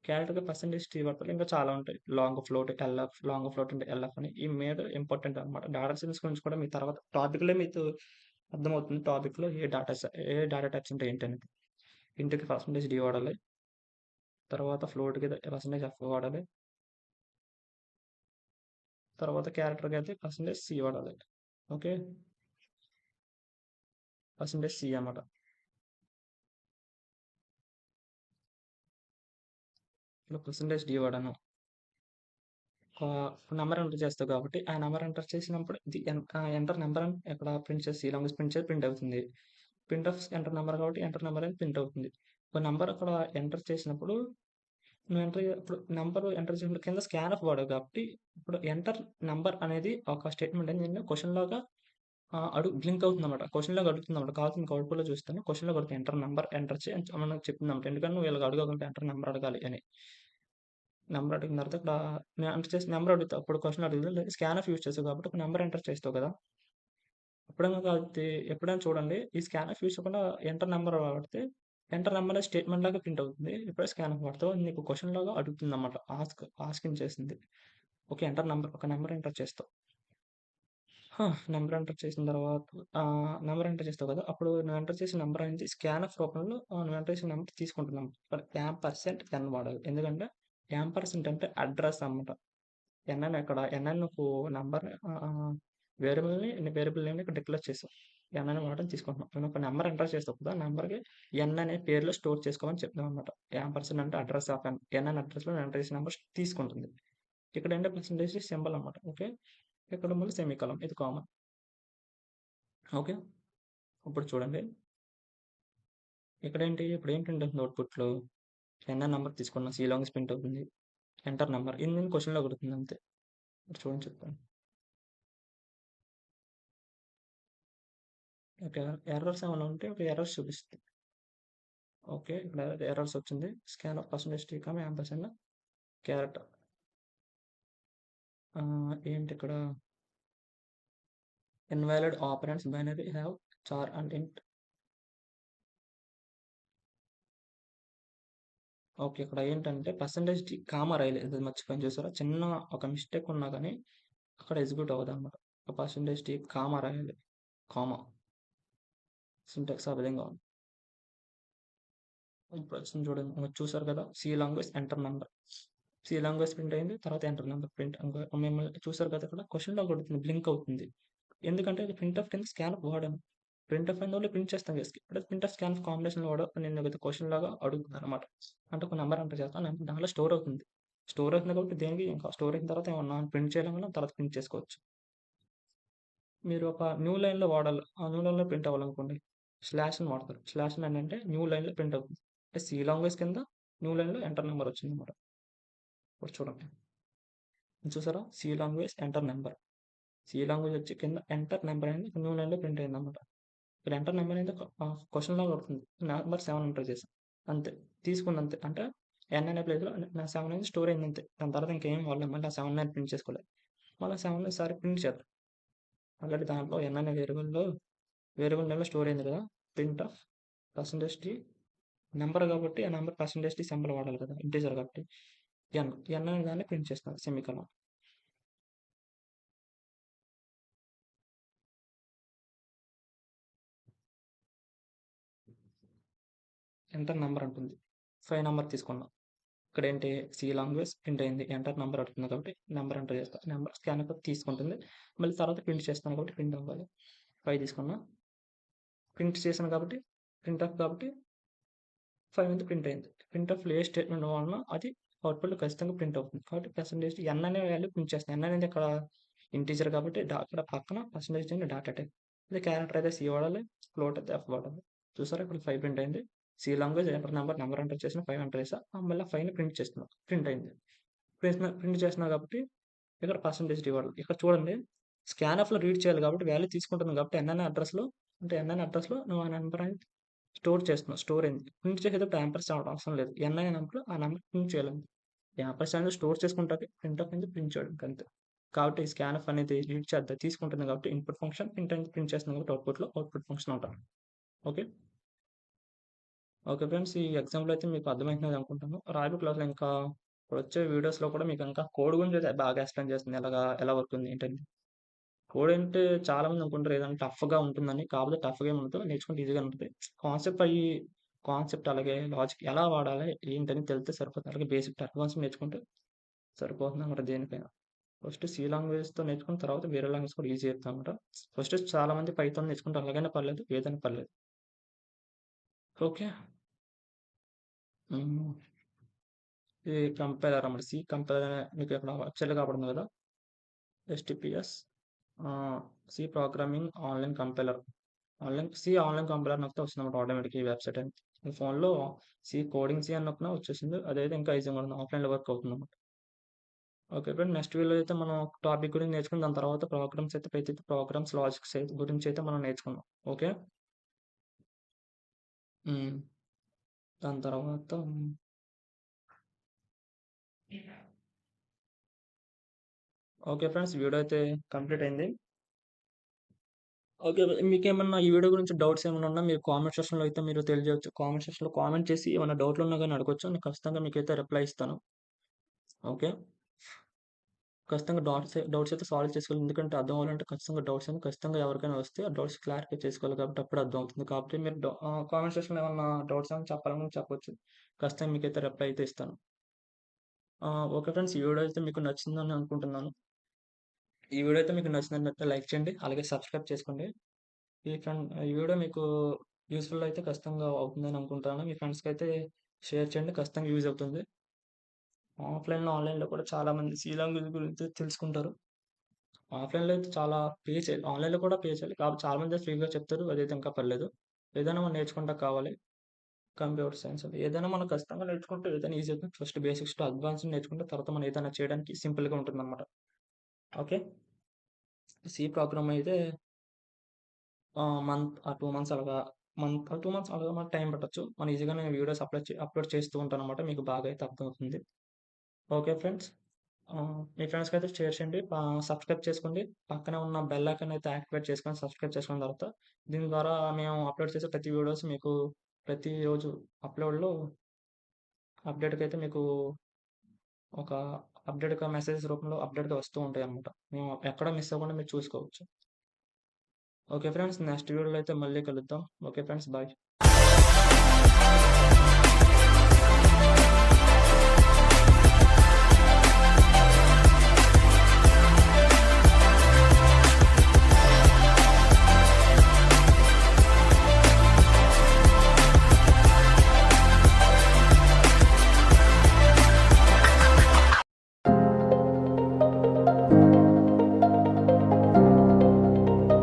క్యారెక్టర్కి పర్సంటేజ్ టీ వాడాలి. ఇంకా చాలా ఉంటాయి, long float LF, long float అంటే ఎల్ఎఫ్ అని. ఈ మీద ఇంపార్టెంట్ అనమాట. డేటా సైన్స్ గురించి కూడా మీ తర్వాత టాపిక్లే మీకు అర్థమవుతుంది టాపిక్‌లో ఏ డేటా టైప్స్ ఉంటాయి ఏంటనేది. ఇంట్‌కి పర్సెంటేజ్ డి వాడాలి. తర్వాత ఫ్లోట్‌కి పర్సెంటేజ్ ఎఫ్ వాడాలి. తర్వాత క్యారెక్టర్‌కి అయితే పర్సెంటేజ్ సి వాడాలి. ఓకే. పర్సెంటేజ్ సి అన్నమాట. ఇప్పుడు పర్సెంటేజ్ డి వాడాను. నంబర్ ఎంటర్ చేస్తావు కాబట్టి ఆ నంబర్ ఎంటర్ చేసినప్పుడు ఎంటర్ నెంబర్ అని ఇక్కడ ప్రింట్ చేసి సి లాంగ్వేజ్ ప్రింట్ చేసి ప్రింట్ అవుతుంది. ప్రింట్ ఆఫ్ ఎంటర్ నెంబర్ కాబట్టి ఎంటర్ నెంబర్ అని ప్రింట్ అవుతుంది. ఒక నెంబర్ అక్కడ ఎంటర్ చేసినప్పుడు నువ్వు ఇప్పుడు నెంబర్ ఎంటర్ చేసినప్పుడు కింద స్కాన్ ఆఫ్ వాడావు కాబట్టి ఇప్పుడు ఎంటర్ నెంబర్ అనేది ఒక స్టేట్మెంట్ అనేది క్వశ్చన్ లాగా బ్లింక్ అవుతుందన్నమాట. క్వశ్చన్ లాగా అడుగుతుందన్నమాట. కావాల్సిన మీకు అవుట్పుట్లో చూస్తాను. క్వశ్చన్ లాగా అడుగుతుంది ఎంటర్ నెంబర్ ఎంటర్ చేయి అని మనకు చెప్తుందన్నమాట. ఎందుకంటే నువ్వు వీళ్ళకి అడగకుంటే ఎంటర్ నెంబర్ అడగాలి అని. నెంబర్ అడిగిన తర్వాత ఇక్కడ నేను ఎంటర్ చేసి నెంబర్ అడుగుతావు. అప్పుడు క్వశ్చన్ అడుగుతుంది. స్కాన్ ఆఫ్ యూజ్ చేస్తావు కాబట్టి ఒక నెంబర్ ఎంటర్ చేస్తావు కదా! ఎప్పుడైనా చూడండి ఈ స్కాన్ ఆఫ్ యూజ్ చేయకుండా ఎంటర్ నెంబర్ వాడితే ఎంటర్ నెంబర్ అనేది స్టేట్మెంట్ లాగా ప్రింట్ అవుతుంది. ఎప్పుడైతే స్కాన్ ఆఫ్ వాడతావో నీకు క్వశ్చన్ లాగా అడుగుతుందన్నమాట. ఆస్కింగ్ చేస్తుంది. ఓకే. ఒక నెంబర్ ఎంటర్ చేస్తావు. నెంబర్ ఎంటర్ చేసిన తర్వాత నెంబర్ ఎంటర్ చేస్తావు కదా! అప్పుడు నువ్వు ఎంటర్ చేసిన నెంబర్ అనేది స్కాన్‌ఎఫ్ రూపంలో నువ్వు ఎంటర్ చేసిన నెంబర్ తీసుకుంటున్నాం. ఇక్కడ యాంపర్సెంట్ వాడాలి. ఎందుకంటే యాంపర్సెంట్ అంటే అడ్రస్ అన్నమాట. ఎన్ అని నువ్వు నంబర్‌ని వేరియబుల్ నేమ్‌ని ఇక్కడ డిక్లేర్ చేసావు. ఎన్ అని వాడడం తీసుకుంటున్నాం. నువ్వు ఒక నెంబర్ ఎంటర్ చేస్తావు కదా! నంబర్‌కి ఎన్ అనే పేరులో స్టోర్ చేసుకోమని చెప్తున్నామన్నమాట. యాంపర్సెంట్ అంటే అడ్రస్ ఆఫ్ ఎన్ అనే అడ్రస్‌లో నువ్వు ఎంటర్ చేసిన నంబర్ తీసుకుంటుంది. ఇక్కడ ఏంటంటే పర్సెంటేజ్ సింబల్ అన్నమాట. ఓకే. ఇక్కడ మళ్ళీ సెమీకోలన్ ఇది కామన్. ఓకే. ఇప్పుడు చూడండి. ఇప్పుడు ఏం ప్రింట్ అవుతుంది అవుట్‌పుట్‌లో? ఎన్‌ఐ నంబర్ తీసుకున్న సి లాంగ్వేజ్ ప్రింట్ అవుతుంది. ఎంటర్ నంబర్ ఇది నేను క్వెషన్‌లో అడుగుతుంది అంతే. ఇప్పుడు చూడండి చెప్తాను. ఓకే. ఎర్రర్స్ ఏమైనా ఉంటే ఒక ఎర్రర్స్ చూపిస్తుంది. ఓకే. ఇక్కడ ఎర్రర్స్ వచ్చింది. Scanf percentage T comma ampersand character. ఏంటి ఇక్కడ invalid operands binary have char and int. Okay. ఇక్కడ ఏంటంటే పర్సెంటేజ్ టీ కామా రాయలేదు. అది మర్చిపోయాను చూసారా? చిన్న ఒక మిస్టేక్ ఉన్నా కానీ అక్కడ ఎగ్జిక్యూట్ అవ్వదన్నమాట. పర్సెంటేజ్ టీ కామా రాయాలి. కామా సింటాక్స్ ఆ విధంగా ఉంది. ఇప్పుడు వచ్చింది చూడండి. చూసారు కదా! C language enter number. C language print అయింది. తర్వాత ఎంటర్ నంబర్ ప్రింట్. మిమ్మల్ని చూసారు కదా! ఇక్కడ క్వెషన్‌లో కొడుతుంది. బ్లింక్ అవుతుంది. ఎందుకంటే అది ప్రింట్ఎఫ్ కింద స్కాన్‌ఎఫ్ వాడాను. ప్రింట్ఎఫ్ అనేది ఓన్లీ ప్రింట్ చేస్తాం కదా! ఇప్పుడు ప్రింట్ఎఫ్ స్కాన్‌ఎఫ్ కాంబినేషన్‌లో నేను ఏదైతే క్వెషన్ లాగా అడుగుతుందన్నమాట. అంటే ఒక నంబర్ ఎంటర్ చేస్తాను. నెంబర్ దాంట్లో స్టోర్ అవుతుంది. స్టోర్ అవుతుంది కాబట్టి దేనికి ఇంకా స్టోర్ అయిన తర్వాత ఏమన్నా ప్రింట్ చేయాలనుకున్నా తర్వాత ప్రింట్ చేసుకోవచ్చు. మీరు ఒక న్యూ లైన్‌లో వాడాలి. ఆ న్యూ లైన్‌లో ప్రింట్ అవ్వాలనుకోండి. స్లాష్ అని వాడతారు. స్లాష్ అని అంటే న్యూ లైన్‌లో ప్రింట్ అవుతుంది. అంటే సి లాంగ్వేజ్ కింద న్యూ లైన్‌లో ఎంటర్ నంబర్ వచ్చిందన్నమాట. ఇప్పుడు చూడండి. చూసారా? C language enter number. C language వచ్చి కింద ఎంటర్ నెంబర్ అనేది న్యూ లైన్‌లో ప్రింట్ అయిందన్నమాట. ఇక్కడ ఎంటర్ నెంబర్ అనేది క్వెషన్ లాగా పడుతుంది. నెంబర్ 7 ఎంటర్ చేశాను. అంతే. తీసుకుంది అంతే. అంటే ఎన్ అనే ప్లేస్‌లో నా 7 అనేది స్టోర్ అయింది అంతే. దాని తర్వాత ఇంకేం వాడలేదు. మళ్ళీ ఆ 7 అనేది ప్రింట్ చేసుకోలేదు. మళ్ళీ 7 ఈసారి ప్రింట్ చేద్దాం. ఆల్రెడీ దాంట్లో ఎన్ అనే వేరియబుల్ నేమ్‌లో స్టోర్ అయింది కదా! Print of percentage T number కాబట్టి ఆ నంబర్ పర్సెంటేజ్ టీ సింబల్ వాడాలి కదా! ఇంటీజర్ కాబట్టి ఎన్ అనే దాన్ని ప్రింట్ చేస్తున్నాను సెమీకోలన్. ఎంటర్ నంబర్ అంటుంది. 5 నంబర్ తీసుకున్నాం. ఇక్కడేంటి సి లాంగ్వేజ్ ప్రింట్ అయింది. ఎంటర్ నంబర్ అడుగుతుంది కాబట్టి నంబర్ ఎంటర్ చేస్తా. నంబర్ స్కాన్ తీసుకుంటుంది. మళ్ళీ తర్వాత ప్రింట్ చేస్తాను కాబట్టి ప్రింట్ అవ్వాలి. 5 తీసుకున్నా. ప్రింట్ చేశాను కాబట్టి ప్రింట్ ఆఫ్ కాబట్టి 5 అనేది ప్రింట్ అయింది. ప్రింట్ ఆఫ్‌లో ఏ స్టేట్మెంట్ వాడినా అది అవుట్‌పుట్‌లో ఖచ్చితంగా ప్రింట్ అవుతుంది. కాబట్టి పర్సెంటేజ్ ఎన్ అనే వాల్యూ ప్రింట్ చేస్తాను. ఎన్ అనేది ఇక్కడ ఇంటీజర్ కాబట్టి ఇక్కడ పక్కన పర్సెంటేజ్ అనేది డాటా టైప్. ఇది క్యారెక్టర్ అయితే సి వాడాలి. ఫ్లోట్ అయితే ఎఫ్ వాడాలి. చూసారా ఇక్కడ 5 ప్రింట్ అయింది. C language enter number enter చేసిన 5 ఎంటర్ చేసా. మళ్ళీ 5ని ప్రింట్ చేస్తున్నా. ప్రింట్ అయింది. ప్రింట్ చేస్తున్నా కాబట్టి ఇక్కడ పర్సెంటేజ్ రివార్డ్ ఇక్కడ చూడండి స్కాన్ఎఫ్లో రీడ్ చేయాలి కాబట్టి వాల్యూ తీసుకుంటుంది కాబట్టి ఎన్ అనే అడ్రస్లో నువ్వు ఆ నెంబర్ అనేది స్టోర్ చేస్తున్నావు. స్టోర్ అయింది. ప్రింట్ చేసేటప్పుడు యాంపర్స్ అవసరం లేదు. ఎన్ అనే నెంబర్ ఆ నెంబర్ ప్రింట్ చేయాలి. యాంపర్స్ అనేది స్టోర్ చేసుకుంటుంది. ప్రింట్ ఆఫ్ అనేది ప్రింట్ చేయడం అంతే. కాబట్టి స్కాన్ఎఫ్ అనేది రీడ్ చేద్దాం తీసుకుంటుంది కాబట్టి ఇన్పుట్ ఫంక్షన్ ప్రింట్ చేస్తుంది కాబట్టి అవుట్పుట్ ఫంక్షన్ అంటారు. ఓకే. ఓకే ఫ్రెండ్స్ ఈ ఎగ్జాంపుల్ అయితే మీకు అర్థమవుతుంది అనుకుంటాను. రాబోయే క్లాస్‌లో ఇంకా ఇప్పుడు వచ్చే వీడియోస్‌లో కూడా మీకు ఇంకా కోడ్ గురించి అయితే బాగా ఎక్స్‌ప్లెయిన్ చేస్తుంది. ఎలా వర్క్ ఉంది ఏంటని. కోడ్ అంటే చాలామంది అనుకుంటారు ఏదైనా టఫ్‌గా ఉంటుందని. కాకపోతే టఫ్‌గా ఏమి ఉండదు. నేర్చుకుంటే ఈజీగానే ఉంటది. కాన్సెప్ట్ అయ్యి కాన్సెప్ట్ అలాగే లాజిక్ ఎలా వాడాలి ఏంటని తెలిస్తే సరిపోతుంది. అలాగే బేసిక్ టు అడ్వాన్స్ నేర్చుకుంటే సరిపోతుందన్నమాట దేనికైనా. ఫస్ట్ సి లాంగ్వేజ్‌తో నేర్చుకున్న తర్వాత వేరే లాంగ్వేజ్ కూడా ఈజీ అయితదన్నమాట. ఫస్ట్ చాలామంది పైథాన్ నేర్చుకుంటే అలాగైనా పర్లేదు. ఏదైనా పర్లేదు. ఓకే. హ్మ్. ఇది కంపైలర్ అన్నమాట. సి కంపైలర్ మీకు ఇక్కడ వెబ్‌సైట్‌లో కనపడుతుంది కదా! HTTPS C programming online compiler. Online compiler నొక్కితే వస్తుందన్నమాట ఆటోమేటిక్‌గా ఈ వెబ్‌సైట్ అని. మీ ఫోన్‌లో కోడింగ్ సి అని నొక్కినా వచ్చేసింది. అదైతే ఇంకా ఈజీగా ఉంటుంది. ఆఫ్‌లైన్‌లో వర్క్ అవుతుందన్నమాట. Okay friend. నెక్స్ట్ వీడియోలో అయితే మనం ఒక టాపిక్ గురించి నేర్చుకుని దాని తర్వాత ప్రోగ్రామ్స్ లాజిక్స్ గురించి అయితే మనం నేర్చుకుందాం. ఓకే. హ్మ్. దాని తర్వాత ఓకే ఫ్రెండ్స్. వీడియో అయితే కంప్లీట్ అయింది. ఓకే. మీకేమన్నా ఈ వీడియో గురించి డౌట్స్ ఏమైనా ఉన్నా మీరు కామెంట్ సెక్షన్‌లో అయితే మీరు తెలియజేయొచ్చు. కామెంట్ సెక్షన్‌లో కామెంట్ చేసి ఏమైనా డౌట్‌లు ఉన్నా గాని అడగొచ్చు. నేను ఖచ్చితంగా మీకైతే రిప్లై ఇస్తాను. ఓకే. ఖచ్చితంగా డౌట్స్ అయితే సాల్వ్ చేసుకోవాలి. ఎందుకంటే అర్థం అవ్వాలంటే ఖచ్చితంగా డౌట్స్ అని ఖచ్చితంగా ఎవరికైనా వస్తే ఆ డౌట్స్ క్లారిఫై చేసుకోవాలి కాబట్టి అప్పుడు అర్థం అవుతుంది. కాబట్టి మీరు కామెంట్ సెక్షన్‌లో ఏమన్నా డౌట్స్ ఏమైనా చెప్పాలనుకుంటే చెప్పొచ్చు. ఖచ్చితంగా మీకైతే రిప్లై అయితే ఇస్తాను. Okay friends. ఈ వీడియో అయితే మీకు నచ్చిందని అనుకుంటున్నాను. ఈ వీడియో అయితే మీకు నచ్చినట్లయితే లైక్ చేయండి. అలాగే సబ్స్క్రైబ్ చేసుకోండి. ఈ వీడియో మీకు యూజ్‌ఫుల్ అయితే ఖచ్చితంగా అవుతుందని అనుకుంటాను. మీ ఫ్రెండ్స్‌కి అయితే షేర్ చేయండి. ఖచ్చితంగా యూజ్ అవుతుంది. ఆన్‌లైన్‌లో కూడా చాలామంది సి లాంగ్వేజ్ గురించి తెలుసుకుంటారు. ఆఫ్‌లైన్‌లో అయితే చాలా పే చేయాలి. ఆన్‌లైన్‌లో కూడా పే చేయాలి. కాబట్టి చాలామంది ఫ్రీగా చెప్తారు. అదైతే ఇంకా పర్లేదు. ఏదైనా మనం నేర్చుకుంటా కావాలి. కంప్యూటర్ సైన్స్ అది. ఏదైనా మనం ఖచ్చితంగా నేర్చుకుంటే ఏదైనా ఈజీ అవుతుంది. ఫస్ట్ బేసిక్స్ టు అడ్వాన్స్‌డ్ నేర్చుకుంటే తర్వాత మనం ఏదైనా చేయడానికి సింపుల్‌గా ఉంటుందన్నమాట. ఓకే. సి ప్రోగ్రామ్ అయితే 2 మంత్స్ అలాగా 2 మంత్స్ అలాగా మనకు టైం పట్టొచ్చు. మనం ఈజీగానే వీడియోస్ అప్‌లోడ్ చేస్తూ ఉంటానన్నమాట. మీకు బాగా అయితే అర్థమవుతుంది. Okay friends. మీ ఫ్రెండ్స్‌కైతే షేర్ చేయండి. సబ్స్క్రైబ్ చేసుకోండి. పక్కనే ఉన్న బెల్ ఐకాన్ అయితే యాక్టివేట్ చేసుకొని సబ్స్క్రైబ్ చేసుకున్న తర్వాత దీని ద్వారా మేము అప్‌లోడ్ చేసే ప్రతి వీడియోస్ మీకు ప్రతిరోజు అప్‌లోడ్‌లో అప్డేట్‌గా అయితే మీకు ఒక అప్డేట్‌గా మెసేజెస్ రూపంలో అప్డేట్‌గా వస్తూ ఉంటాయన్నమాట. మేము ఎక్కడ మిస్ అవ్వకుండా మీరు చూసుకోవచ్చు. Okay friends. నెక్స్ట్ వీడియోలో అయితే మళ్ళీ కలుద్దాం. Okay friends. బాయ్.